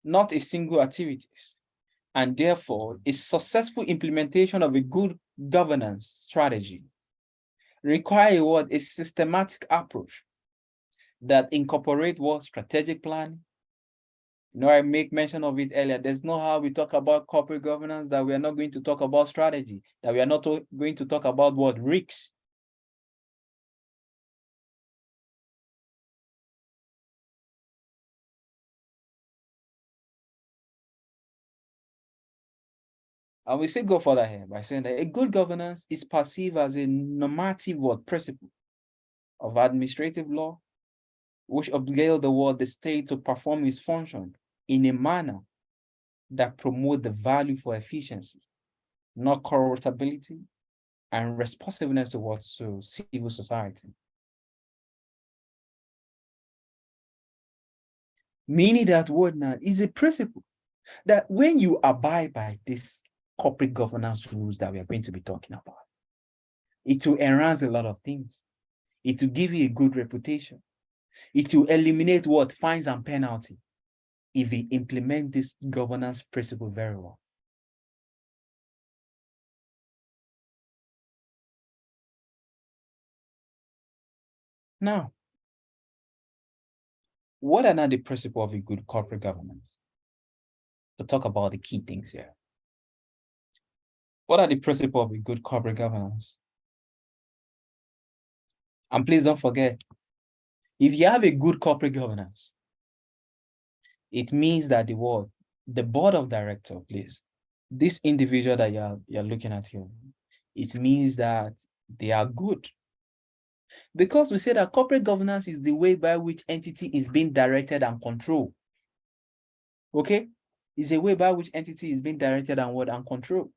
not a single activity. And therefore, a successful implementation of a good governance strategy require what? A systematic approach that incorporate what? Strategic planning. You know, I make mention of it earlier. There's no how we talk about corporate governance that we are not going to talk about strategy, that we are not going to talk about what? Risks. And we say go further here by saying that a good governance is perceived as a normative what? Principle of administrative law, which obligate the state to perform its function in a manner that promote the value for efficiency, not corruptibility, and responsiveness towards civil society. Meaning that word now is a principle that when you abide by this corporate governance rules that we are going to be talking about, it will enhance a lot of things. It will give you a good reputation. It will eliminate what? Fines and penalty if we implement this governance principle very well. Now, what are now the principles of a good corporate governance? To talk about the key things here. What are the principles of a good corporate governance? And please don't forget, if you have a good corporate governance, it means that the board of director, please, this individual that you're looking at here, it means that they are good. Because we say that corporate governance is the way by which entity is being directed and controlled. Okay? It's a way by which entity is being directed and controlled.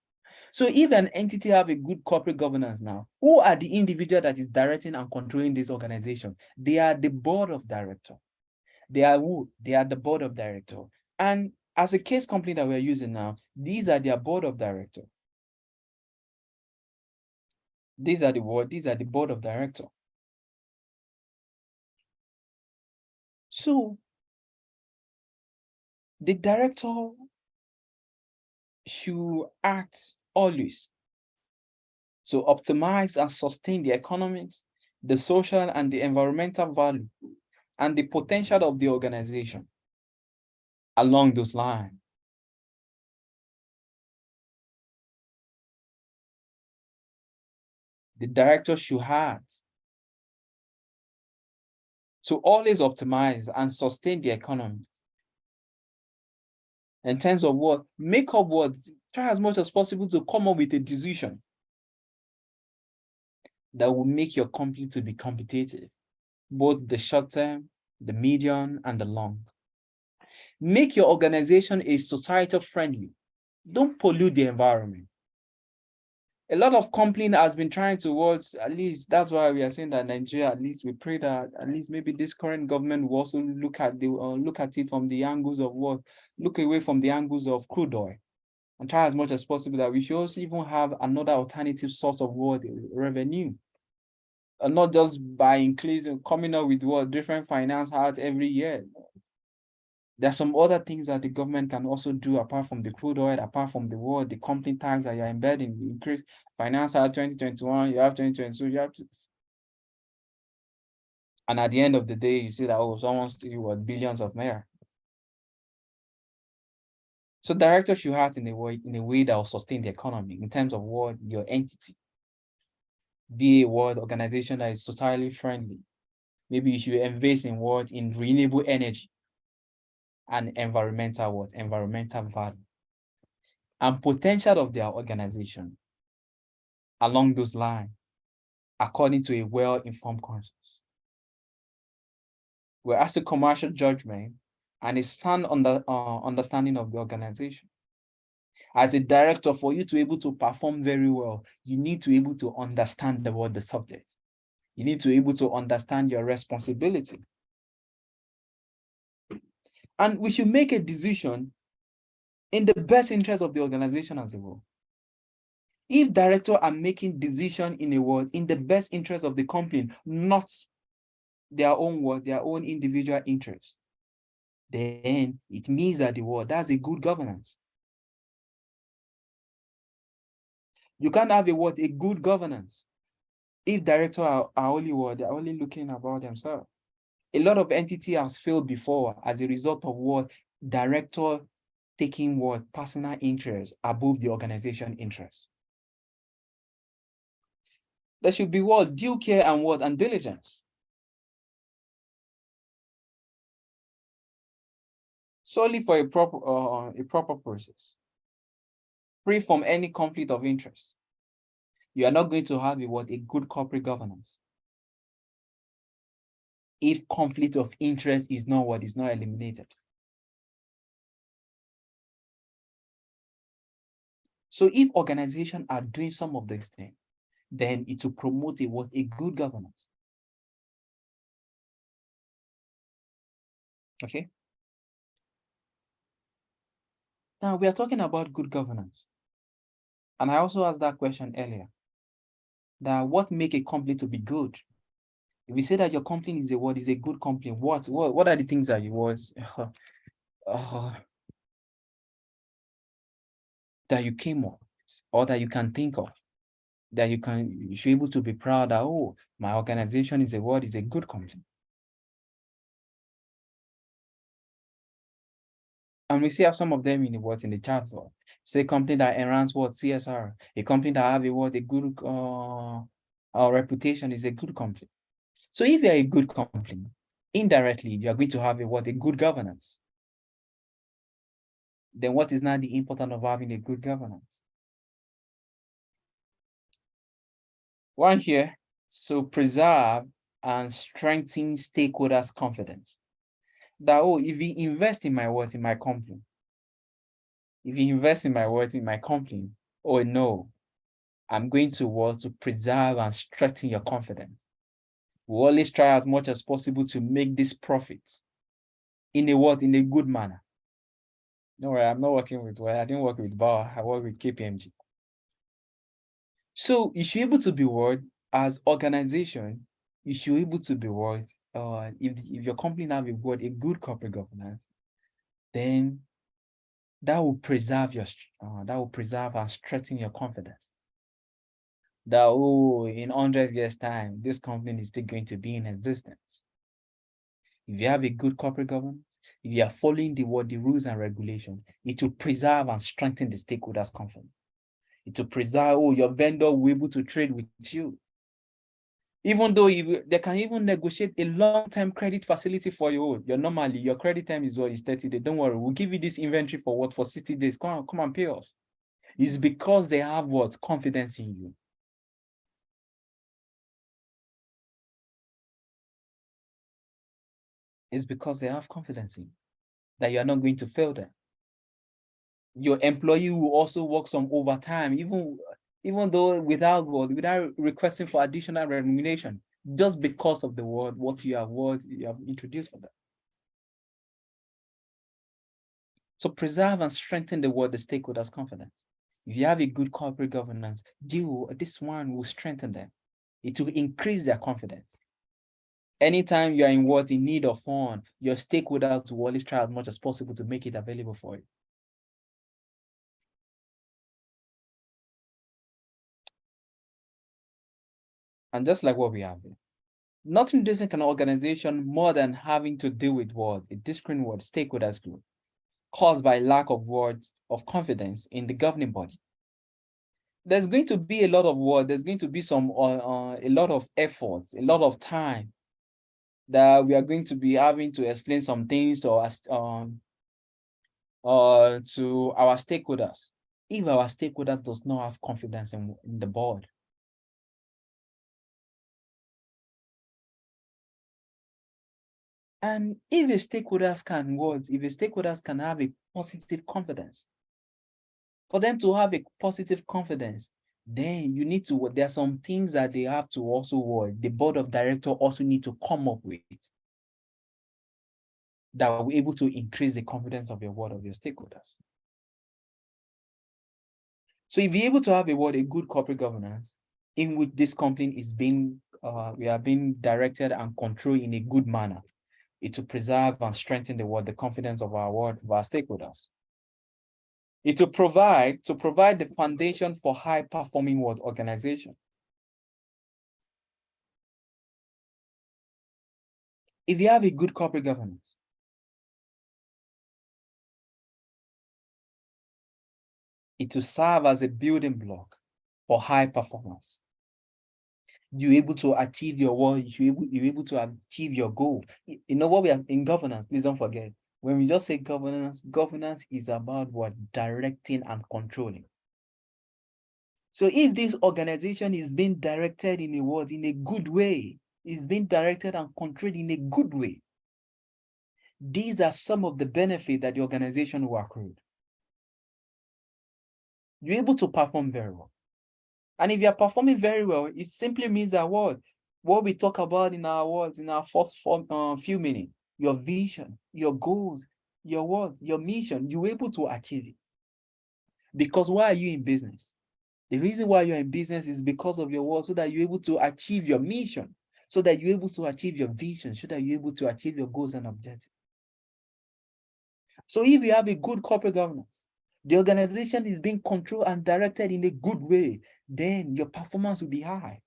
So if an entity have a good corporate governance now, who are the individual that is directing and controlling this organization? They are the board of director. They are who? They are the board of director. And as a case company that we're using now, these are their board of director. These are the board of director. So the director should act always to optimize and sustain the economic, the social, and the environmental value and the potential of the organization along those lines. The director should have to always optimize and sustain the economy in terms of what? Make up what? Try as much as possible to come up with a decision that will make your company to be competitive, both the short term, the medium, and the long. Make your organization a societal friendly. Don't pollute the environment. A lot of company has been trying towards, at least that's why we are saying that Nigeria, at least we pray that at least maybe this current government will also look at it from the angles of what, look away from the angles of crude oil and try as much as possible that we should also even have another alternative source of what revenue. And not just by increasing, coming up with what different finance out every year. There's some other things that the government can also do apart from the crude oil, apart from the company tax that you're embedding, the increase finance out 2021, you have 2022, you have to, and at the end of the day, you see that, oh, someone still what billions of naira. So directors should act in a way that will sustain the economy in terms of what your entity. Be a world organization that is socially friendly. Maybe you should invest in what in renewable energy and environmental value and potential of their organization along those lines, according to a well-informed conscience. Whereas a commercial judgment and a sound understanding of the organization. As a director, for you to be able to perform very well, you need to be able to understand the subject. You need to be able to understand your responsibility. And we should make a decision in the best interest of the organization as a whole. If directors are making decisions in a word in the best interest of the company, not their own word, their own individual interest, then it means that that's a good governance. You can't have a good governance if directors are only they're only looking about themselves. A lot of entity has failed before as a result of director taking personal interest above the organization interest. There should be due care and diligence. Solely for a proper process, free from any conflict of interest. You are not going to have a good corporate governance if conflict of interest is not eliminated. So if organizations are doing some of these things, then it will promote a good governance. Okay. Now we are talking about good governance. And I also asked that question earlier. That what make a company to be good? If we say that your company is a good company, what are the things that that you came up with, or that you can think of, that you should be able to be proud that, oh, my organization is a good company. And we see have some of them in the chat. Say company that enhance CSR, a company that have a good reputation is a good company. So if you're a good company, indirectly you are going to have a good governance. Then what is now the importance of having a good governance? One here, so preserve and strengthen stakeholders' confidence. That, oh, if you invest in my company, oh no, I'm going to preserve and strengthen your confidence. We always try as much as possible to make this profit in a good manner. No worry, I'm not working with, I didn't work with Bar, I work with KPMG. So you should be able to be as organization, you should be able to be if your company have a good corporate governance, then that will preserve and strengthen your confidence. That, oh, in 100 years' time, this company is still going to be in existence. If you have a good corporate governance, if you are following the rules and regulations, it will preserve and strengthen the stakeholders' confidence. It will preserve, oh, your vendor will be able to trade with you. Even though they can even negotiate a long-term credit facility for you. Normally, your credit time is 30 days. Don't worry, we'll give you this inventory for 60 days. Come and pay us. It's because they have confidence in you. It's because they have confidence in you that you are not going to fail them. Your employee will also work some overtime, even though without requesting for additional remuneration, just because of the what you have introduced for them. So preserve and strengthen the stakeholders' confidence. If you have a good corporate governance, this one will strengthen them. It will increase their confidence. Anytime you are in need of fund, your stakeholders will always try as much as possible to make it available for you. And just like what we have here, nothing doesn't an organization more than having to deal with a discrete stakeholders group caused by lack of words of confidence in the governing body. There's going to be a lot of work, there's going to be some a lot of efforts, a lot of time that we are going to be having to explain some things to our stakeholders. If our stakeholder does not have confidence in the board. And if the stakeholders can have a positive confidence, for them to have a positive confidence, then there are some things that they have to also the board of directors also need to come up with that will be able to increase the confidence of your stakeholders. So if you're able to have a good corporate governance, in which this company is being, we are being directed and controlled in a good manner, it will preserve and strengthen the confidence of our stakeholders. It will provide the foundation for high-performing organization. If you have a good corporate governance, it will serve as a building block for high performance. You're able to achieve your goal. You're able to achieve your goal. You know what we have in governance, please don't forget. When we just say governance is about directing and controlling. So if this organization is being directed in a good way, is being directed and controlled in a good way, these are some of the benefits that the organization will accrue. You're able to perform very well. And if you're performing very well, it simply means that what we talk about in our first few minutes, your vision, your goals, your mission, you're able to achieve it. Because why are you in business? The reason why you're in business is because of your work, so that you're able to achieve your mission, so that you're able to achieve your vision, so that you're able to achieve your goals and objectives. So if you have a good corporate governance, the organization is being controlled and directed in a good way, then your performance will be high.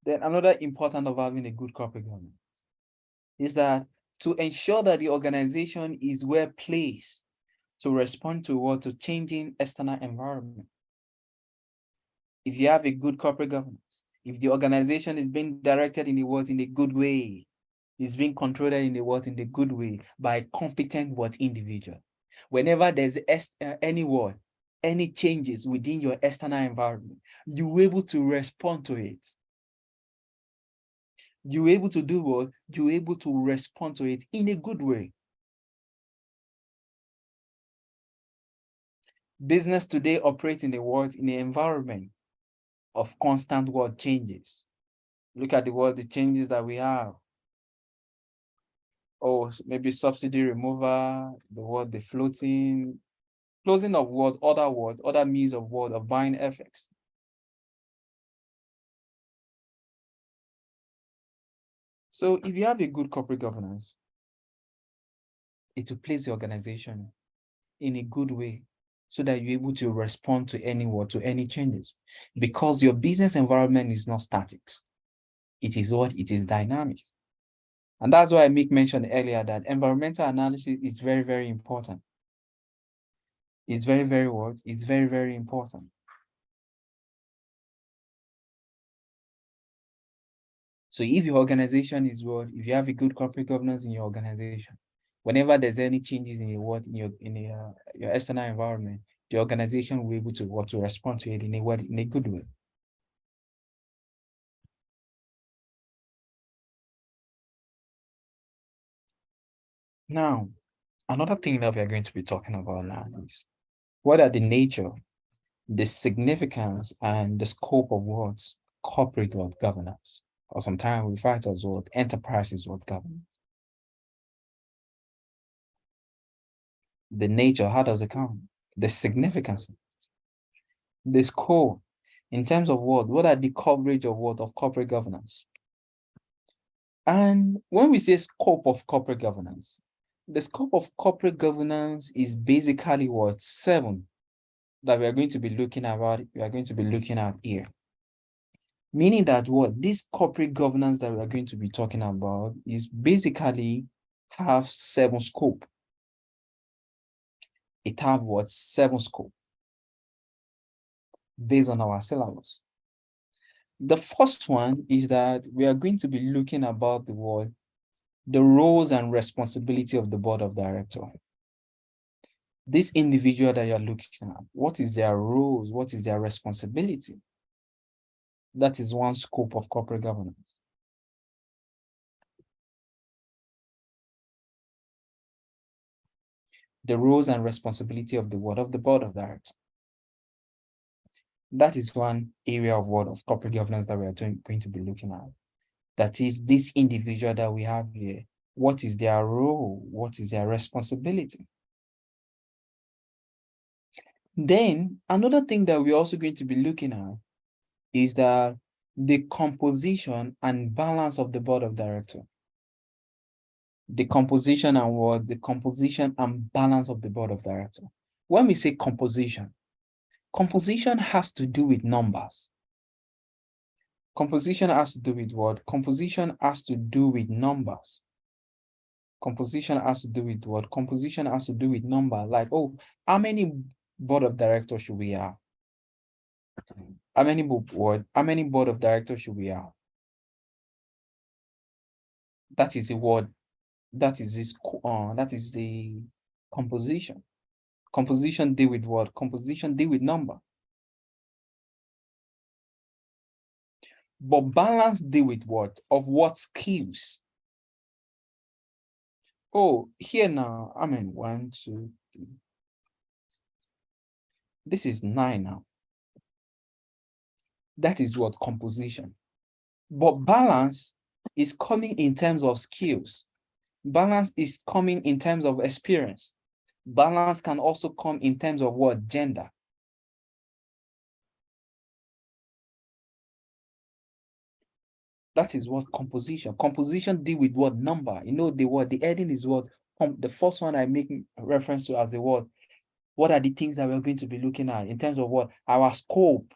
Then another important of having a good corporate governance is that to ensure that the organization is well placed to respond to changing external environment. If you have a good corporate governance, if the organization is being directed in a good way, is being controlled in a good way by competent individual. Whenever there's any changes within your external environment, you're able to respond to it. You're able to do what? You're able to respond to it in a good way. Business today operates in an environment of constant changes. Look at the changes that we have. Oh, maybe subsidy removal, the floating, closing of other means of buying FX. So if you have a good corporate governance, it will place the organization in a good way so that you're able to respond to any changes, because your business environment is not static. It is dynamic. And that's why I mentioned earlier that environmental analysis is very, very important. It's very, very It's very, very important. So if your organization is if you have a good corporate governance in your organization, whenever there's any changes in your external environment, the organization will be able to respond to it in a good way. Now, another thing that we are going to be talking about now is what are the nature, the significance, and the scope of corporate governance, or sometimes we refer to as enterprises governance. The nature, how does it come? The significance, the scope, in terms of what are the coverage of corporate governance? And when we say scope of corporate governance, the scope of corporate governance is basically 7 that we are going to be looking at here. Meaning that what this corporate governance that we are going to be talking about is basically have 7 scope. It have what 7 scope based on our syllabus. The first one is that we are going to be looking about the roles and responsibility of the board of directors. This individual that you're looking at, what is their roles? What is their responsibility? That is one scope of corporate governance. The roles and responsibility of the board of directors. That is one area of corporate governance that we are going to be looking at. That is this individual that we have here. What is their role? What is their responsibility? Then another thing that we're also going to be looking at is that the composition and balance of the board of directors. The composition and the composition and balance of the board of directors. When we say composition has to do with numbers. Composition has to do with what? Composition has to do with numbers. Composition has to do with what? Composition has to do with number. Like, oh, how many board of directors should we have? How many board of directors should we have? That is a word. That is the composition. Composition deal with what? Composition deal with number. But balance deal with what? Of what skills? Oh, here now, 1, 2, 3. This is 9 now. That is what composition. But balance is coming in terms of skills. Balance is coming in terms of experience. Balance can also come in terms of what? Gender. That is what composition. Composition deal with what? Number. You know, the heading is what? The first one I make reference to as the word. What are the things that we're going to be looking at in terms of what? Our scope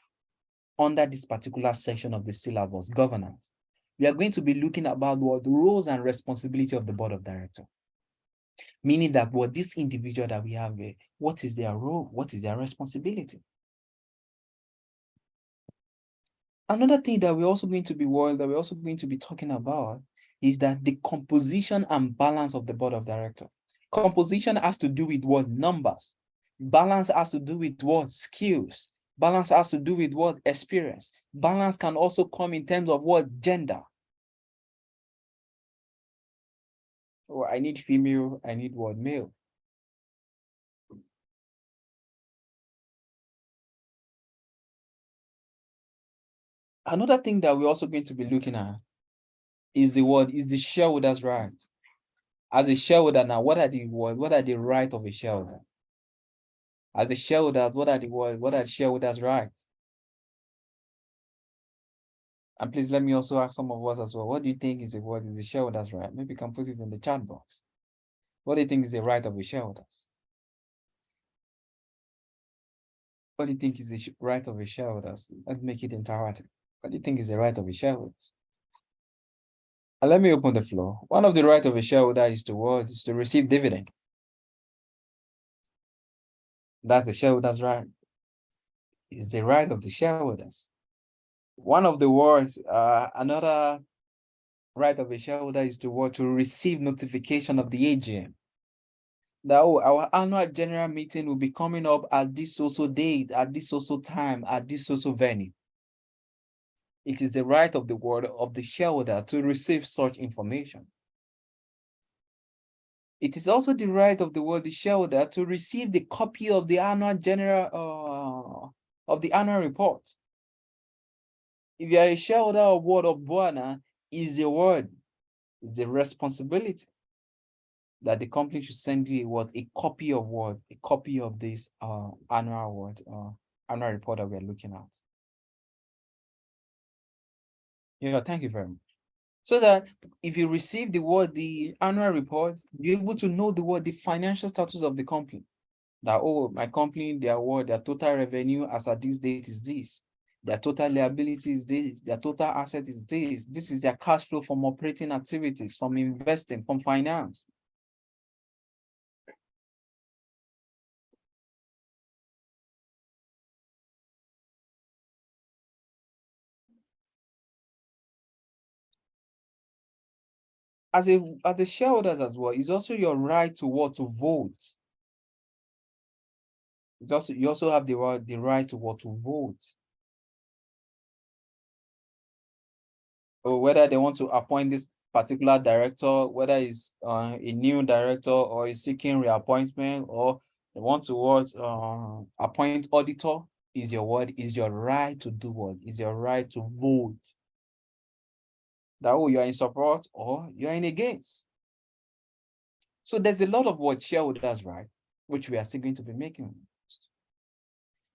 under this particular section of the syllabus, governance. We are going to be looking about what the roles and responsibility of the board of directors. Meaning that what this individual that we have here, what is their role? What is their responsibility? Another thing that we're also going to be talking about is that the composition and balance of the board of directors. Composition has to do with what? Numbers. Balance has to do with what? Skills. Balance has to do with what? Experience. Balance can also come in terms of what? Gender. Oh, I need female, I need what? Male. Another thing that we're also going to be looking at is the shareholders' rights. As a shareholder now, what are the rights of a shareholder? As a shareholder, what are shareholders' rights? And please let me also ask some of us as well. What do you think is the shareholders' right? Maybe you can put it in the chat box. What do you think is the right of the shareholders? What do you think is the right of the shareholders? Let's make it interactive. What do you think is the right of the shareholders? And let me open the floor. One of the rights of a shareholder is to receive dividend. That's the shareholders' right. It's the right of the shareholders. One of the words, another right of a shareholder is to receive notification of the AGM. That our annual general meeting will be coming up at this social date, at this social time, at this social venue. It is the right of the shareholder to receive such information. It is also the right of the shareholder to receive the copy of the annual annual report. If you are a shareholder of Buana, it's a responsibility that the company should send you a copy of this annual report that we're looking at. Yeah, thank you very much. So that if you receive the annual report, you're able to know the financial status of the company. That, oh, my company, their total revenue as at this date is this. Their total liability is this, their total asset is this. This is their cash flow from operating activities, from investing, from finance. As a shareholders as well, it's also your right to what, to vote. It's also, you also have the right to what, to vote. Or whether they want to appoint this particular director, whether it's a new director or is seeking reappointment, or they want to what, appoint auditor, is your word, is your right to do what, is your right to vote. That you are in support or you are in against. So there's a lot of what shareholders right, which we are still going to be making.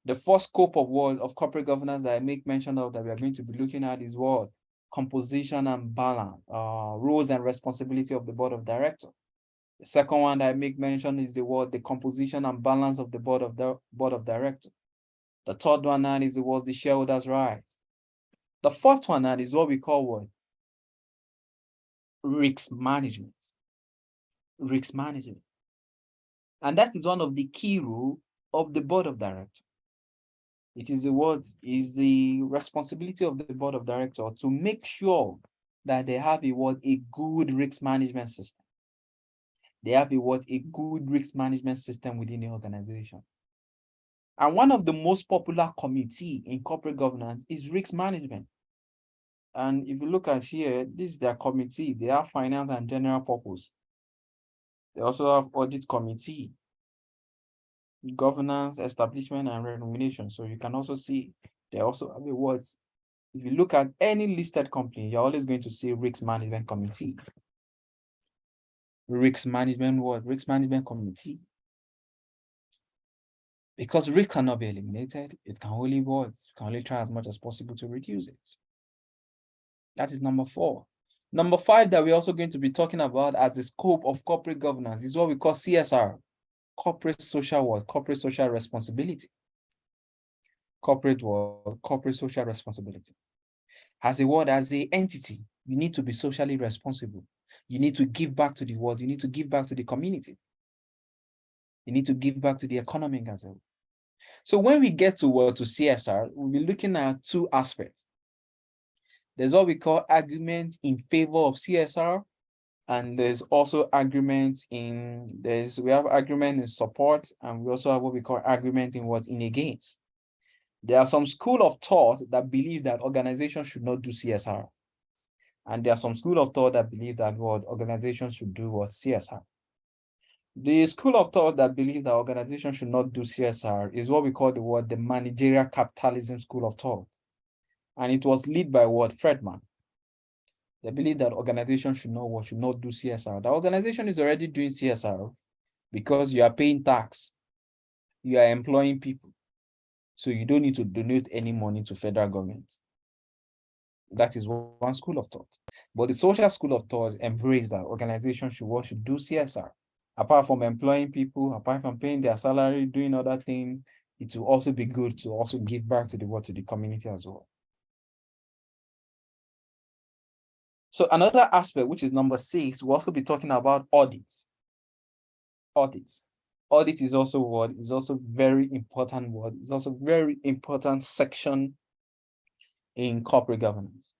The first scope of what of corporate governance that I make mention of that we are going to be looking at is what, composition and balance, roles and responsibility of the board of directors. The second one that I make mention is the composition and balance of the board of directors. The third one now is the shareholders' rights. The fourth one now is what we call what, risk management. Risk management. And that is one of the key roles of the board of directors. It is the responsibility of the board of directors to make sure that they have a good risk management system. They have a good risk management system within the organization. And one of the most popular committee in corporate governance is risk management. And if you look at here, this is their committee. They have finance and general purpose. They also have audit committee, governance, establishment, and remuneration. So you can also see they also have awards. If you look at any listed company, you're always going to see risk management committee. Risk management what? Risk management committee. Because risk cannot be eliminated, it can only try as much as possible to reduce it. That is number 4. Number 5 that we're also going to be talking about as the scope of corporate governance is what we call CSR, corporate social responsibility. Corporate social responsibility. As a entity, you need to be socially responsible. You need to give back to the world. You need to give back to the community. You need to give back to the economy as well. So when we get to CSR, we'll be looking at 2 aspects. There's what we call arguments in favor of CSR, and there's also arguments we have argument in support, and we also have what we call argument in against. There are some school of thought that believe that organizations should not do CSR. And there are some school of thought that believe that organizations should do CSR. The school of thought that believe that organizations should not do CSR is what we call the managerial capitalism school of thought. And it was led by Friedman. They believe that organizations should not do CSR. The organization is already doing CSR because you are paying tax, you are employing people, so you don't need to donate any money to federal government. That is one school of thought. But the social school of thought embrace that organizations should do CSR. Apart from employing people, apart from paying their salary, doing other things, it will also be good to also give back to the community as well. So another aspect, which is number 6, we'll also be talking about audits. Audits. Audit is also very important word. It's also very important section in corporate governance.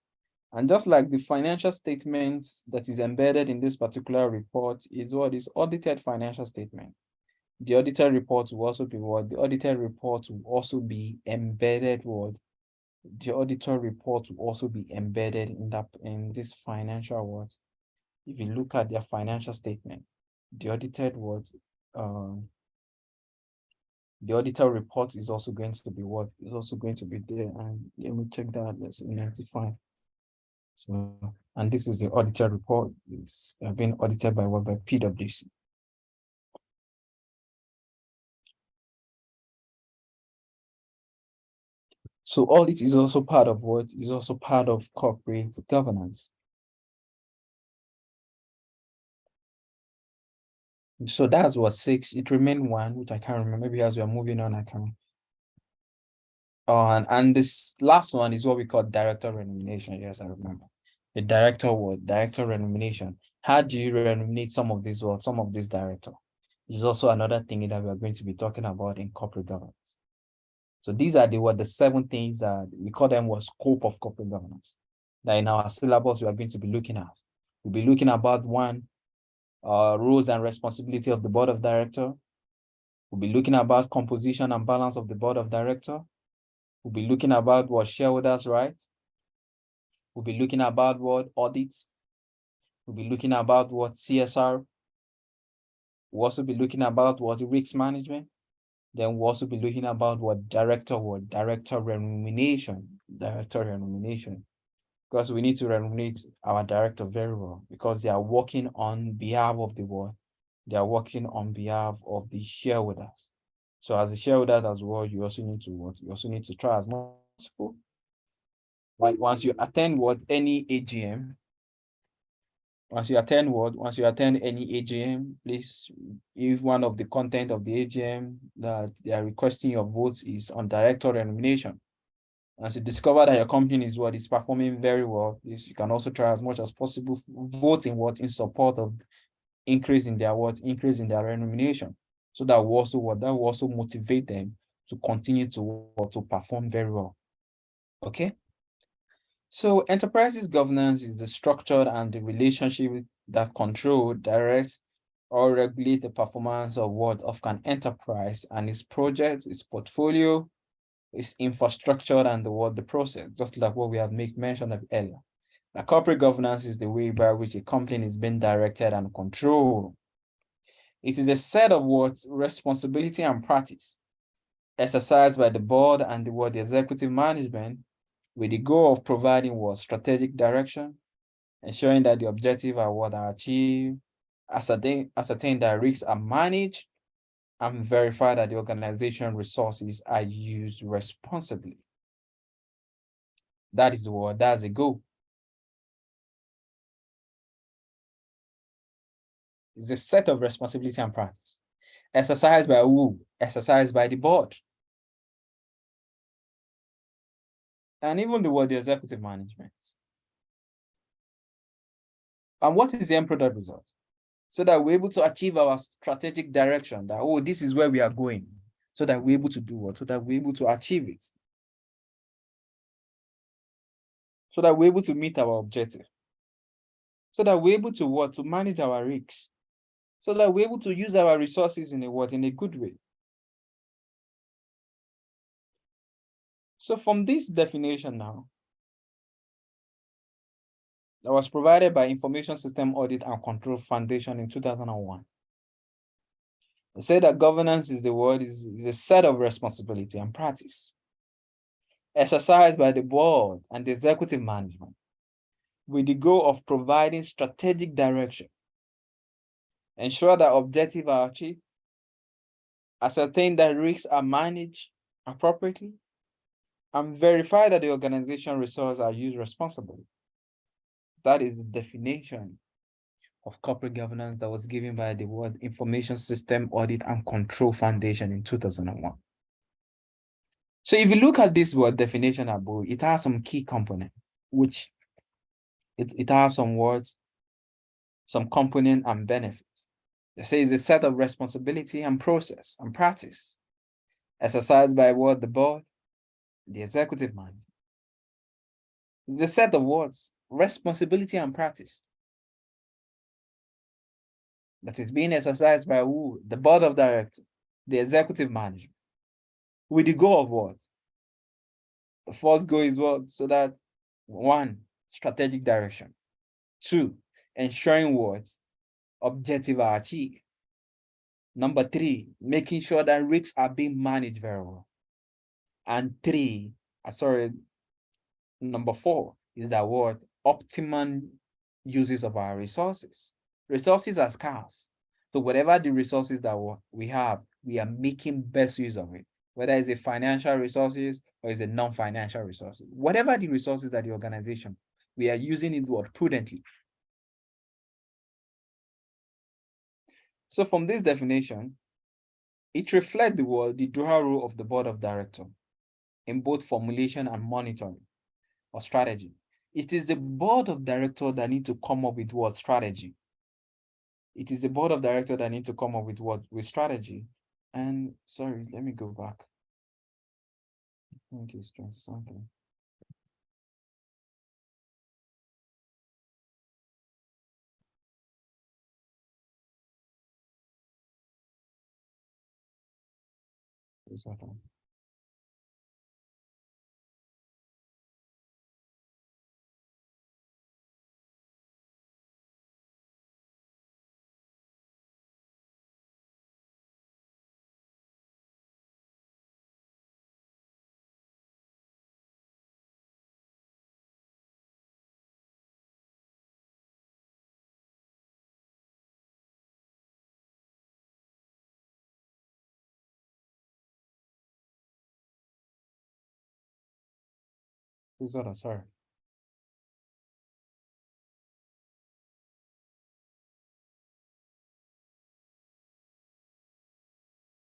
And just like the financial statements that is embedded in this particular report is audited financial statement. The audited report will also be the audited report will also be embedded the auditor report will also be embedded in this financial words. If you look at their financial statement, the audited the auditor report is also going to be there. And let me check that. Let's 95. So, and this is the auditor report. It's been audited by PwC. So audit is also part of corporate governance. So that's 6. It remained 1, which I can't remember. Maybe as we are moving on, I can. And this last one is what we call director remuneration. Yes, I remember. The director word, director remuneration. How do you remunerate some of these words, some of these director? Is also another thing that we are going to be talking about in corporate governance. So these are the 7 things that we call them what scope of corporate governance. That in our syllabus we are going to be looking at. We'll be looking about 1, roles and responsibility of the board of director. We'll be looking about composition and balance of the board of director. We'll be looking about what shareholders' rights. We'll be looking about what audits. We'll be looking about what CSR. We'll also be looking about what risk management. Then we'll also be looking about what director remuneration. Director remuneration. Because we need to remunerate our director very well because they are working on behalf of the world. They are working on behalf of the shareholders. So as a shareholder as well, you also need to work. You also need to try as much as possible. Like once you attend any AGM, once you attend any AGM, please, if one of the content of the AGM that they are requesting your votes is on director remuneration, as you discover that your company is performing very well, you can also try as much as possible vote in support of increase in their remuneration, so that will also motivate them to continue to perform very well. Okay. So enterprises governance is the structure and the relationship that control, direct, or regulate the performance of an enterprise and its projects, its portfolio, its infrastructure, and the process, just like what we have mentioned earlier. Now, corporate governance is the way by which a company is being directed and controlled. It is a set of responsibility and practice exercised by the board and the executive management with the goal of providing strategic direction, ensuring that the objectives are achieved, ascertain that risks are managed, and verify that the organization resources are used responsibly. That is that's a goal. It's a set of responsibility and practice. Exercised by who? Exercised by the board. And even the executive management. And what is the end product result? So that we're able to achieve our strategic direction, that, this is where we are going, so that we're able to do what? So that we're able to achieve it. So that we're able to meet our objective. So that we're able to to manage our risks. So that we're able to use our resources in a good way. So from this definition now, that was provided by Information System Audit and Control Foundation in 2001. It said that governance is a set of responsibility and practice exercised by the board and the executive management with the goal of providing strategic direction, ensure that objectives are achieved, ascertain that risks are managed appropriately, and verify that the organization resources are used responsibly. That is the definition of corporate governance that was given by the Information System Audit and Control Foundation in 2001. So if you look at this definition above, it has some key components, which it has some words, some component and benefits. They say it's a set of responsibility and process and practice exercised by the board, the executive management. It's a set of words, responsibility and practice that is being exercised by who? The board of directors, the executive management, with the goal of what? The first goal is what? So that 1, strategic direction. 2, ensuring what? Objectives are achieved. Number 3, making sure that risks are being managed very well. And number 4 is that optimum uses of our resources. Resources are scarce. So whatever the resources that we have, we are making best use of it. Whether it's a financial resources or it's a non-financial resources. Whatever the resources that the organization, we are using it prudently. So from this definition, it reflects the dual role of the board of directors. in both formulation and monitoring or strategy. It is the board of directors that need to come up with what strategy. It is the board of directors that need to come up with what with strategy. And sorry, let me go back. I think it's trying something. Is what I'm. Is what I'm sorry.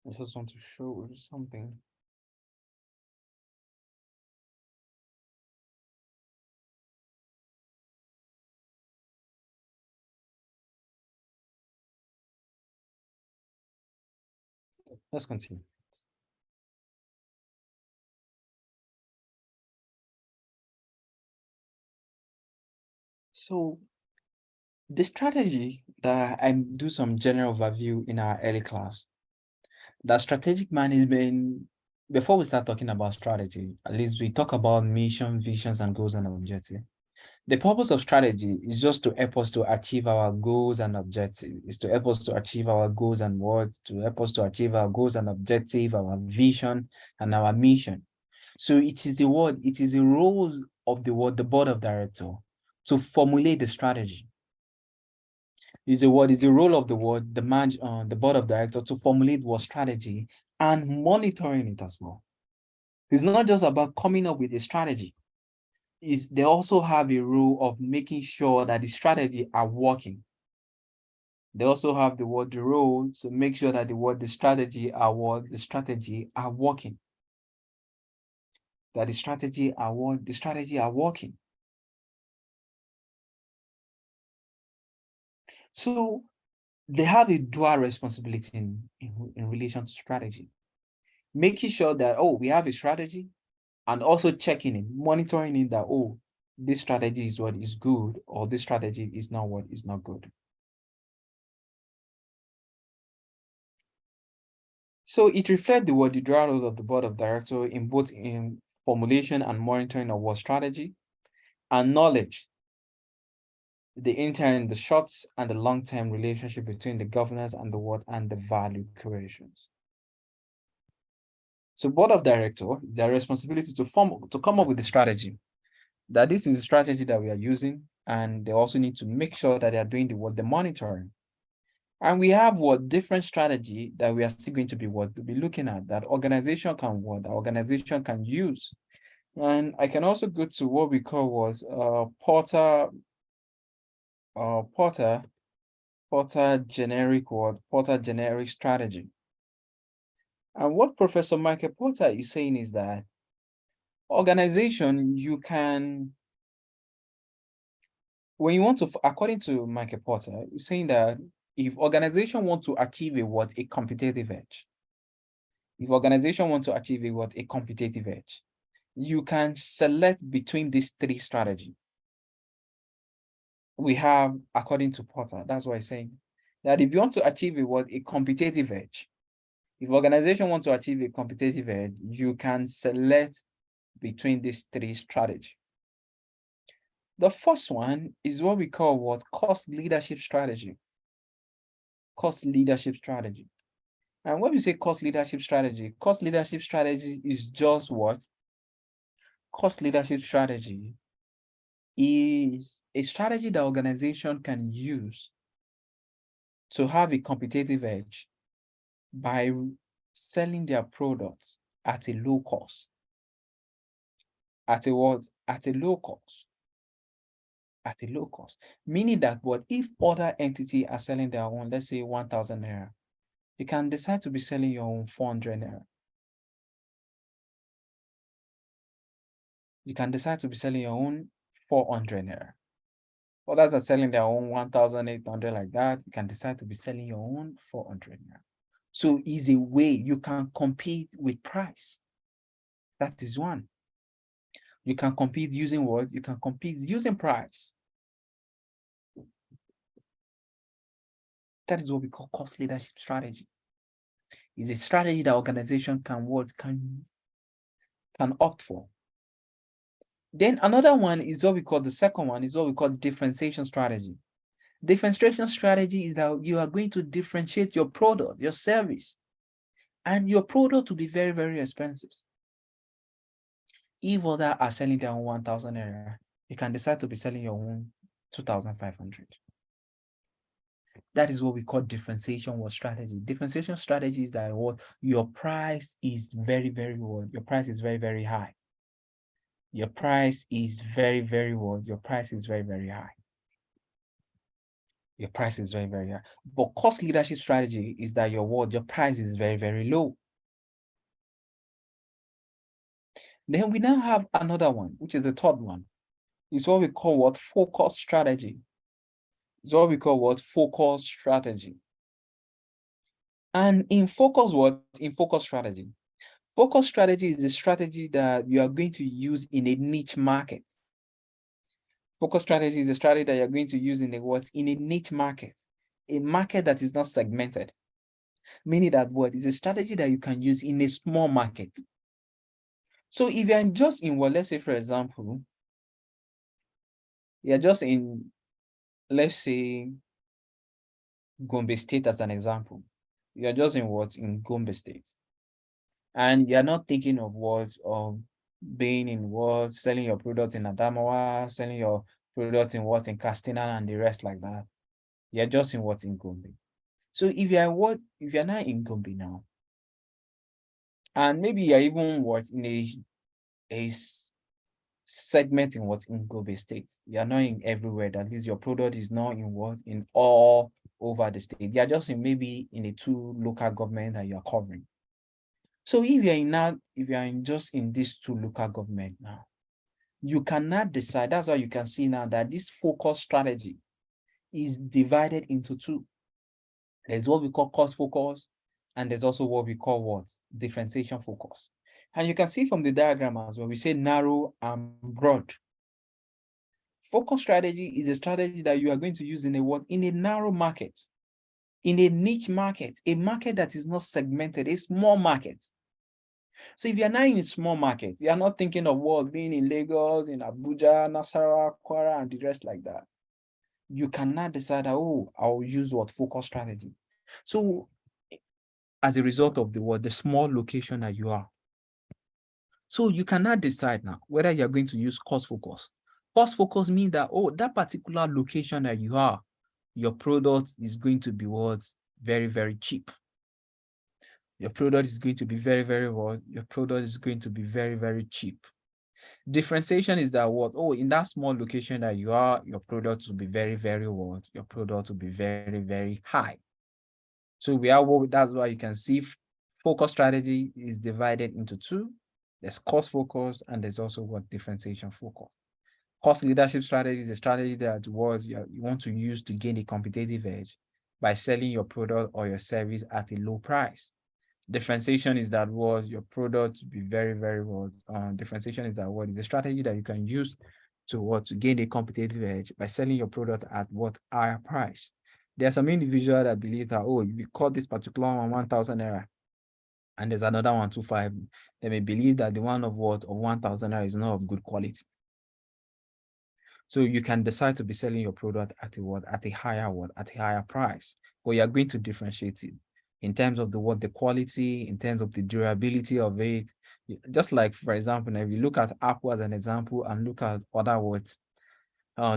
I just want to show you something. Let's continue. So the strategy that I do some general overview in our early class, that strategic management, before we start talking about strategy, at least we talk about mission, visions, and goals and objectives. The purpose of strategy is just to help us to achieve our goals and objectives, is to help us to achieve our goals and what, to help us to achieve our goals and objective, our vision, and our mission. So it is the word, it is the role of the word, the board of director, to formulate the strategy. Is the word, is the role of the word, the board of director to formulate what strategy and monitoring it as well. It's not just about coming up with a strategy. Is they also have a role of making sure that the strategy are working. They also have the role to make sure that the strategy are working. That the strategy are working. So they have a dual responsibility in relation to strategy. Making sure that, oh, we have a strategy, and also checking it, monitoring it that, oh, this strategy is what is good, or this strategy is not what is not good. So it reflects the dual role of the board of directors in both in formulation and monitoring of what strategy, and knowledge, the short and the long-term relationship between the governance and the what and the value creations. So board of directors, their responsibility to come up with the strategy, that this is a strategy that we are using, and they also need to make sure that they are doing the monitoring. And we have different strategy that we are still going to be looking at, that organization can use. And I can also go to what we call Porter generic strategy. And what Professor Michael Porter is saying is that organization, you can, when you want to, according to Michael Porter, he's saying that if organization want to achieve a competitive edge, if organization want to achieve a competitive edge, you can select between these three strategies. We have, according to Porter, that's what he's saying, that if you want to achieve a competitive edge, if organization want to achieve a competitive edge, you can select between these three strategies. The first one is what we call cost leadership strategy. Cost leadership strategy. And when we say cost leadership strategy is just what? Cost leadership strategy is a strategy that organization can use to have a competitive edge by selling their products at a low cost. At a what? At a low cost. At a low cost. Meaning that if other entity are selling their own, let's say 1,000 naira, you can decide to be selling your own 400 naira. You can decide to be selling your own 400 naira. Others are selling their own 1,800 like that. You can decide to be selling your own 400 naira. So it's a way you can compete with price. That is one. You can compete using what? You can compete using price. That is what we call cost leadership strategy. It's a strategy that organization can opt for. Then another one is what we call, the second one is what we call differentiation strategy. Differentiation strategy is that you are going to differentiate your product, your service, and your product to be very, very expensive. If others are selling their own 1,000 naira, you can decide to be selling your own 2,500. That is what we call differentiation strategy. Differentiation strategy is that what your price is very, very low. Your price is very, very high. Your price is very, very low. Your price is very, very high. Your price is very, very high. But cost leadership strategy is that your price is very, very low. Then we now have another one, which is the third one. It's what we call what? Focus strategy. It's what we call what? Focus strategy. And in focus what? In focus strategy. Focus strategy is a strategy that you are going to use in a niche market. Focus strategy is a strategy that you're going to use in a what? In a niche market. A market that is not segmented. Meaning that what is a strategy that you can use in a small market. So if you're just in what, let's say for example, you're just in, let's say, Gombe State as an example. You're just in what? In Gombe State. And you're not thinking of what, of being in what, selling your product in Adamawa, selling your product in what, in Castina and the rest like that. You're just in what, in Gombe. So if you're what, if you're not in Gombe now, and maybe you're even what, in a segment in what, in Gombe State, you're not in everywhere. That is, your product is not in what, in all over the state. You're just in maybe in the 2 local government that you're covering. So if you're in now, if you're in just in these 2 local government now, you cannot decide. That's why you can see now that this focus strategy is divided into 2. There's what we call cost focus, and there's also what we call what? Differentiation focus. And you can see from the diagram as well, we say narrow and broad. Focus strategy is a strategy that you are going to use in a what? In a narrow market, in a niche market, a market that is not segmented, a small market. So if you're not in a small market, you're not thinking of what, being in Lagos, in Abuja, Nasarawa, Kwara, and the rest like that. You cannot decide that, oh, I'll use what? Focus strategy. So as a result of the small location that you are. So you cannot decide now whether you're going to use cost focus. Cost focus means that, oh, that particular location that you are, your product is going to be what? Very, very cheap. Your product is going to be very, very what? Your product is going to be very, very cheap. Differentiation is that what? Oh, in that small location that you are, your product will be very, very what? Your product will be very, very high. So we are what? That's why you can see focus strategy is divided into 2. There's cost focus and there's also what? Differentiation focus. Cost leadership strategy is a strategy that what you want to use to gain a competitive edge by selling your product or your service at a low price. Differentiation is that what your product be very, very well. Differentiation is that what is a strategy that you can use to gain a competitive edge by selling your product at what higher price. There are some individuals that believe that, oh, if you call this particular one 1,000 naira and there's another one 2,500, they may believe that the one of 1,000 naira is not of good quality. So you can decide to be selling your product at a higher price, but you are going to differentiate it in terms of the quality, in terms of the durability of it. Just like, for example, if you look at Apple as an example and look at other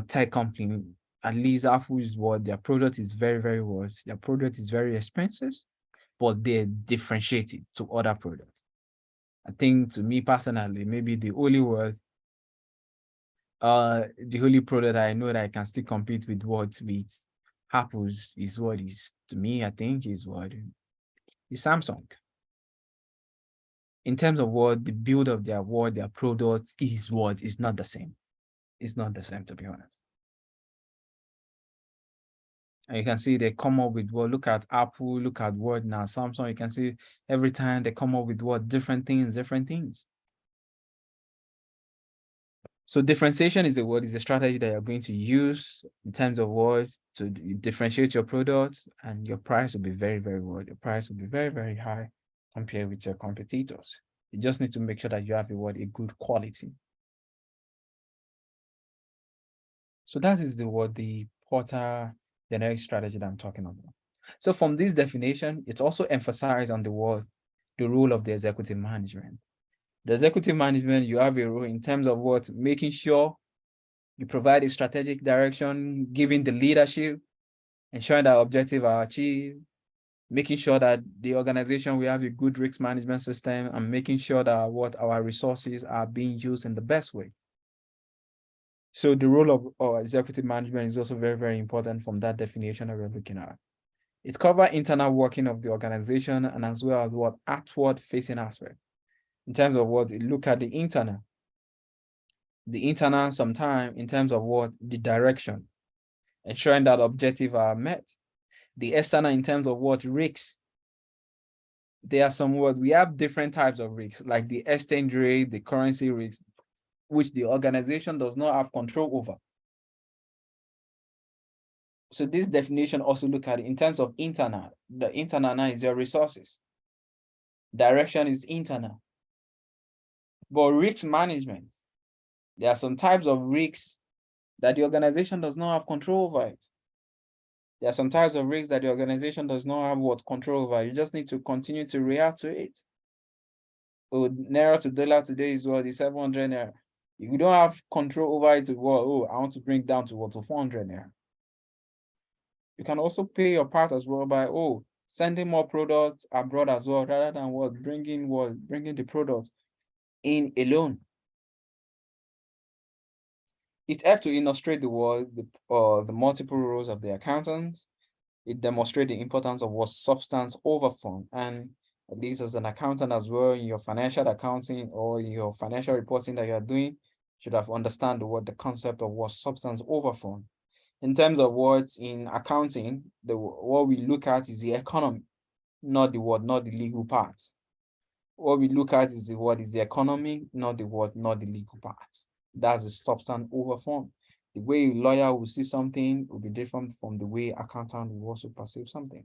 tech company, at least Apple is their product is very, very their product is very expensive, but they differentiate it to other products. I think, to me personally, maybe the only product I know that I can still compete with Apple's is to me, I think is Samsung. in terms of what the build of their what their product is, what is not the same. It's not the same, to be honest. And you can see they come up with what, look at Apple, look at what now, Samsung, you can see every time they come up with what, different things. So differentiation is a strategy that you're going to use in terms of what to differentiate your product, and your price will be very, very low. Your price will be very, very high compared with your competitors. You just need to make sure that you have a good quality. So that is the Porter generic strategy that I'm talking about. So from this definition, it also emphasized on the role of the executive management. The executive management, you have a role in terms of what, making sure you provide a strategic direction, giving the leadership, ensuring that objectives are achieved, making sure that the organization, we have a good risk management system, and making sure that what our resources are being used in the best way. So the role of our executive management is also very, very important from that definition that we're looking at. It covers internal working of the organization, and as well as what outward facing aspect. In terms of what, look at the internal sometimes in terms of what, the direction, ensuring that objectives are met. The external in terms of what, risks. There are some what, we have different types of risks, like the exchange rate, the currency risks, which the organization does not have control over. So this definition also look at it in terms of internal. The internal now is your resources. Direction is internal. But risk management, there are some types of risks that the organization does not have control over it. There are some types of risks that the organization does not have what, control over. You just need to continue to react to it. So naira to dollar today is what, is 700 naira. If you don't have control over it, what, oh, I want to bring down to what, to 400 naira. You can also pay your part as well by, oh, sending more products abroad as well, rather than bringing the product in alone. It helps to illustrate the multiple roles of the accountants. It demonstrates the importance of what substance over form. And at least as an accountant as well, in your financial accounting or in your financial reporting that you're doing, should have understand the concept of what substance over form. In terms of what's in accounting, what we look at is the economy, not the legal parts. What we look at is the economy, not the legal parts. That's the substance over form. The way a lawyer will see something will be different from the way accountant will also perceive something.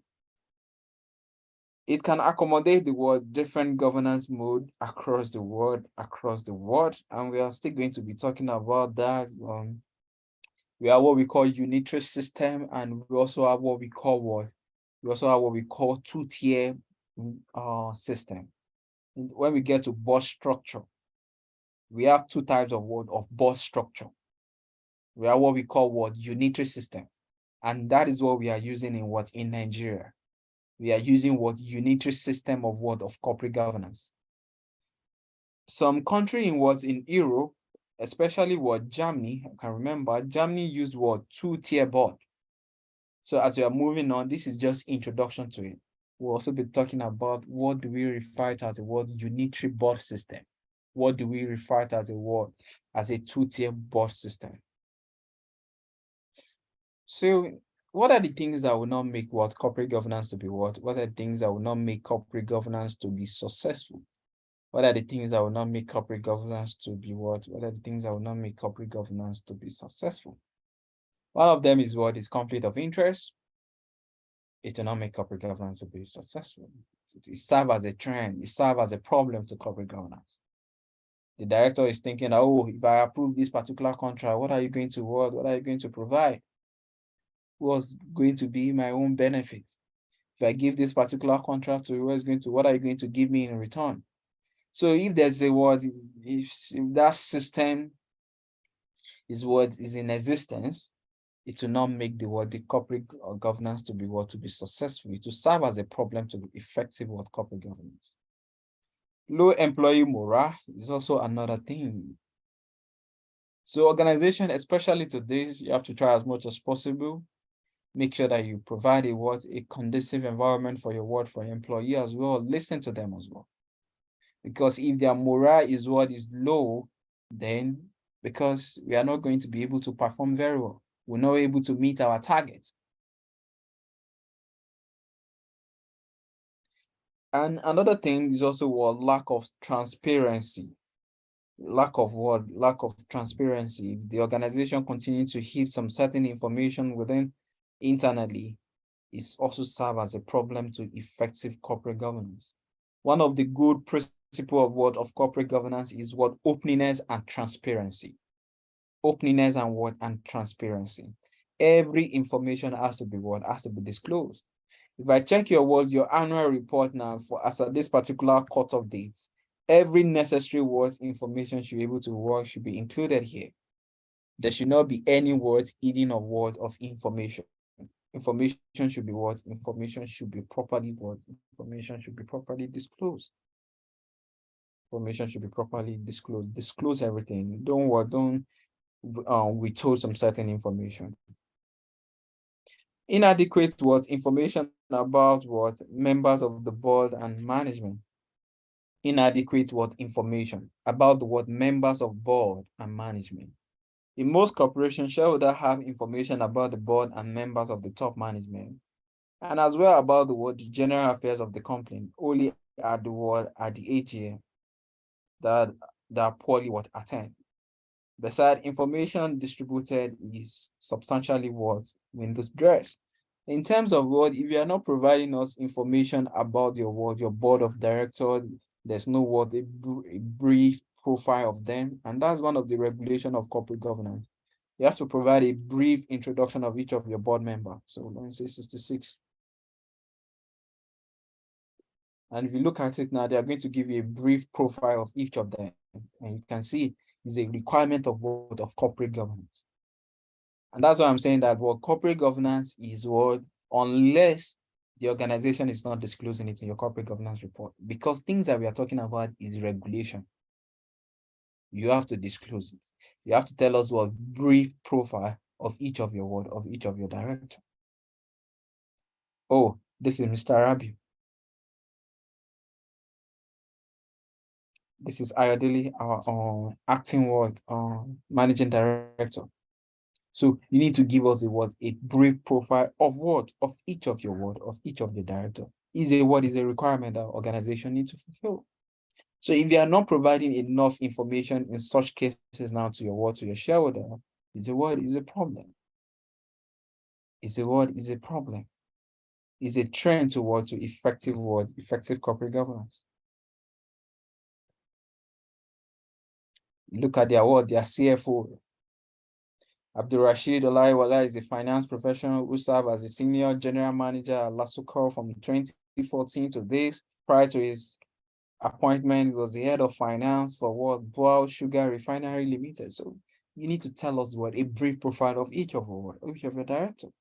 It can accommodate different governance mode across the world, and we are still going to be talking about that. We have what we call unitary system, and we also have what we call two-tier system. When we get to boss structure, we have two types of boss structure. We have what we call unitary system, and that is what we are using in Nigeria. We are using unitary system of corporate governance. Some country in Europe, especially Germany, I can remember Germany used two-tier board. So as we are moving on, this is just introduction to it. We'll also be talking about what do we refer to as a unitary board system. What do we refer to as a two-tier board system? So what are the things that will not make corporate governance to be what? What are the things that will not make corporate governance to be successful? What are the things that will not make corporate governance to be what? What are the things that will not make corporate governance to be successful? One of them is conflict of interest. It will not make corporate governance to be successful. It serves as a trend. It serves as a problem to corporate governance. The director is thinking, oh, if I approve this particular contract, what are you going to provide? What's going to be my own benefit? If I give this particular contract to you, what are you going to give me in return? So if there's if that system is in existence, it will not make the corporate governance to be successful. It will serve as a problem to effective corporate governance. Low employee morale is also another thing. So organization, especially today, you have to try as much as possible. Make sure that you provide a conducive environment for your employee as well. Listen to them as well. Because if their morale is what is low, then because we are not going to be able to perform very well, we're not able to meet our targets. And another thing is also what lack of transparency. Lack of what? Lack of transparency. If the organization continues to hide some certain information within internally, it's also serve as a problem to effective corporate governance. One of the good principle of what of corporate governance is what openness and transparency. Openness and what and transparency. Every information has to be what has to be disclosed. If I check your annual report now for as at this particular cut-off date, every necessary words information should be able to work should be included here. There should not be any words hidden of word of information. Information should be what? Information should be properly what? Information should be properly disclosed. Information should be properly disclosed. Disclose everything. Don't withhold some certain information. Inadequate what? Information about what? Members of the board and management. Inadequate what? Information about the what? Members of board and management. In most corporations, shareholders have information about the board and members of the top management, and as well about the general affairs of the company, only at the AGM that are poorly attend. Besides, information distributed is substantially what Windows dress. In terms of if you are not providing us information about your board of directors, there's no a brief profile of them, and that's one of the regulation of corporate governance. You have to provide a brief introduction of each of your board members. So let me say 66. And if you look at it now, they are going to give you a brief profile of each of them. And you can see it's a requirement of corporate governance. And that's why I'm saying that corporate governance is unless the organization is not disclosing it in your corporate governance report, because things that we are talking about is regulation. You have to disclose it. You have to tell us what brief profile of each of your director. Oh, this is Mr. Rabi. This is Ayodele, our acting managing director. So you need to give us a brief profile of each of the director. Is a requirement that organization need to fulfill. So if you are not providing enough information in such cases now to your shareholder, is a problem. Is a problem. Is a trend towards effective corporate governance. Look at their CFO. Abdul Rashid Olaiwala is a finance professional who served as a senior general manager at Lasukor from 2014 to this. Prior to his appointment, he was the head of finance for Boal Sugar Refinery Limited. So you need to tell us a brief profile of each of your directors.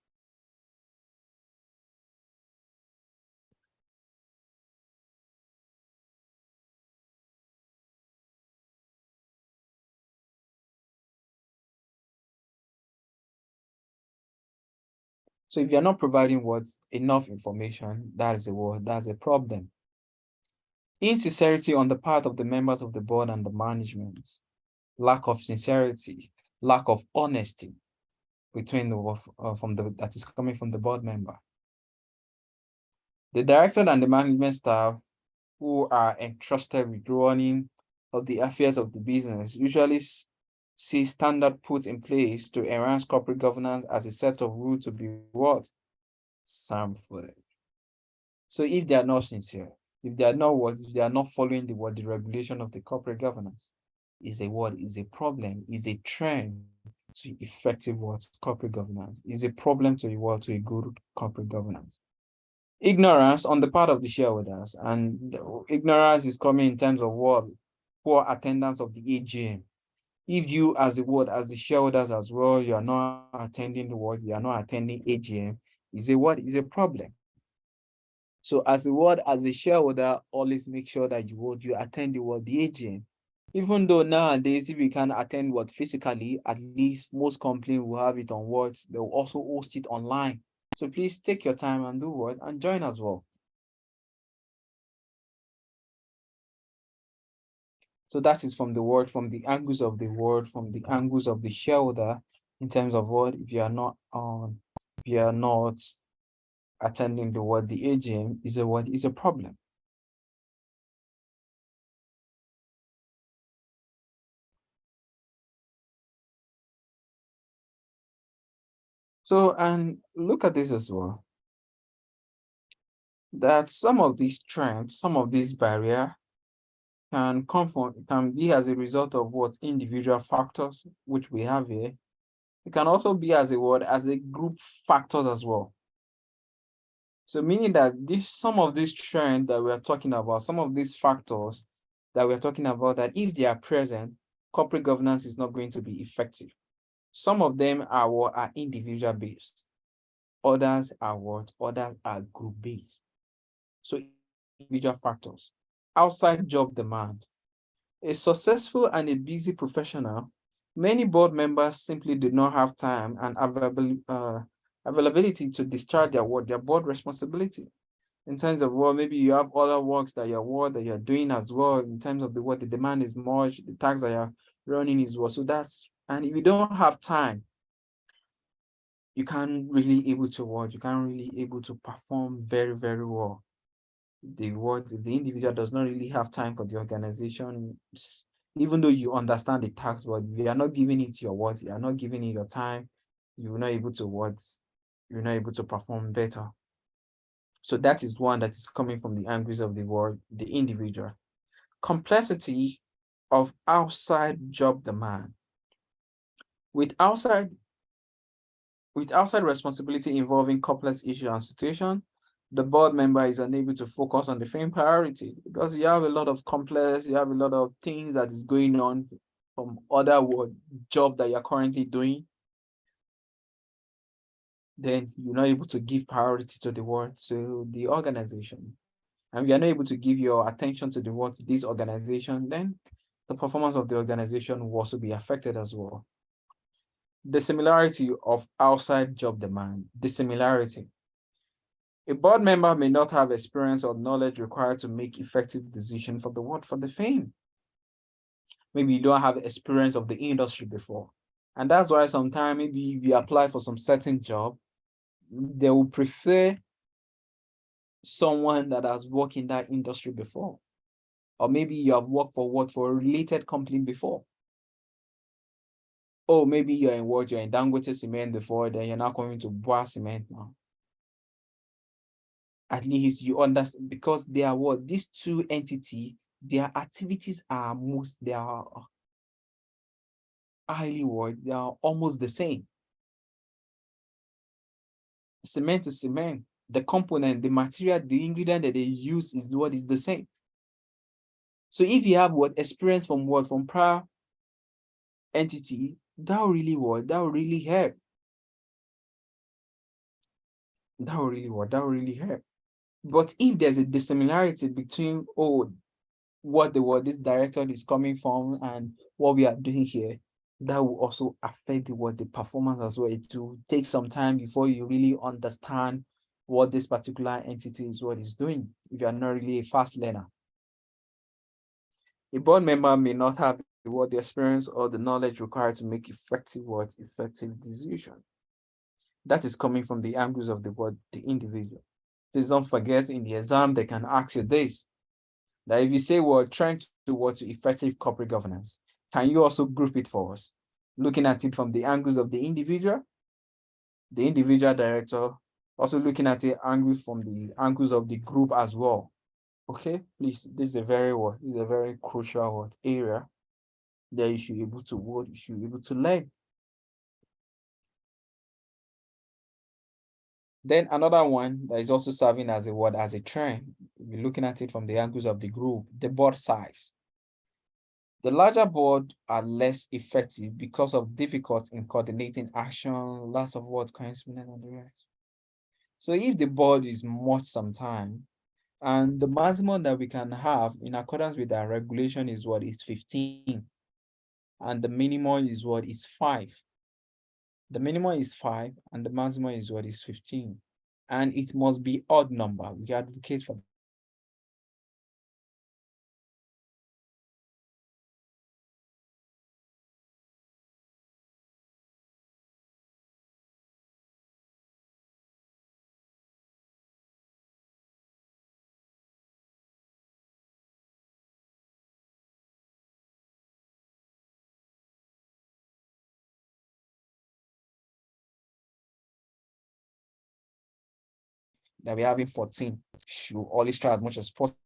So if you're not providing enough information, that's a problem. Insincerity on the part of the members of the board and the management, lack of sincerity, lack of honesty between that is coming from the board member. The director and the management staff who are entrusted with running of the affairs of the business usually see standard put in place to enhance corporate governance as a set of rules to be sample. So if they are not sincere, if they are not following the regulation of the corporate governance, is a problem, is a trend to effective corporate governance, is a problem to a good corporate governance. Ignorance on the part of the shareholders, and ignorance is coming in terms of poor attendance of the AGM. If you as the shareholders as well, you are not attending you are not attending AGM, is a problem. So as a shareholder, always make sure that you attend the AGM. Even though nowadays, if you can attend physically, at least most companies will have it on they'll also host it online. So please take your time and do and join as well. So that is from the word, from the angles of the word, from the angles of the shareholder, in terms of what, if you are not attending the word, the AGM is a problem. So, and look at this as well, that some of these trends, some of these barriers can be as a result of what individual factors, which we have here. It can also be as a group factors as well. So meaning that some of these trends that we are talking about, some of these factors that we are talking about, that if they are present, corporate governance is not going to be effective. Some of them are individual based. Others are group based. So individual factors. Outside job demand. A successful and a busy professional, many board members simply do not have time and availability to discharge their board responsibility. In terms of maybe you have other works that you're doing as well, in terms of the demand is much, the tax that you're running is well. So and if you don't have time, you can't really able to perform very, very well. The individual does not really have time for the organization, even though you understand the tax, but you are not giving it your you are not giving it your time, you're not able to perform better. So that is one that is coming from the angles of the individual. Complexity of outside job demand. With outside responsibility involving complex issues and situations, the board member is unable to focus on the same priority because you have a lot of things that is going on from other job that you're currently doing. Then you're not able to give priority to the organization. And you're not able to give your attention to this organization, then the performance of the organization will also be affected as well. The similarity of outside job demand, the similarity. A board member may not have experience or knowledge required to make effective decision for the firm. Maybe you don't have experience of the industry before. And that's why sometimes maybe if you apply for some certain job, they will prefer someone that has worked in that industry before. Or maybe you have worked for a related company before. Or maybe you're in Dangote Cement before, then you're now coming to Boa Cement now. At least you understand, because they are these two entities, their activities are they are they are almost the same. Cement is cement. The component, the material, the ingredient that they use is the same. So if you have experience from prior entity, that will really help. That will really help. But if there's a dissimilarity between what this director is coming from and what we are doing here, that will also affect the performance as well. It will take some time before you really understand what this particular entity is doing, if you are not really a fast learner. A board member may not have the experience or the knowledge required to make effective decision. That is coming from the angles of the individual. Please don't forget, in the exam they can ask you this, that if you say we're trying to do effective corporate governance, can you also group it for us? Looking at it from the angles of the individual director, also looking at it from the angles of the group as well. Okay, please, this is a very crucial area that you should be able to learn. Then another one that is also serving as a trend, we're looking at it from the angles of the group, the board size. The larger board are less effective because of difficulty in coordinating action, lots of coincidence and the rest. So if the board is much sometimes, and the maximum that we can have in accordance with our regulation is 15, and the minimum is 5. The minimum is 5 and the maximum is 15, and it must be odd number. We advocate for that we're having 14, should always try as much as possible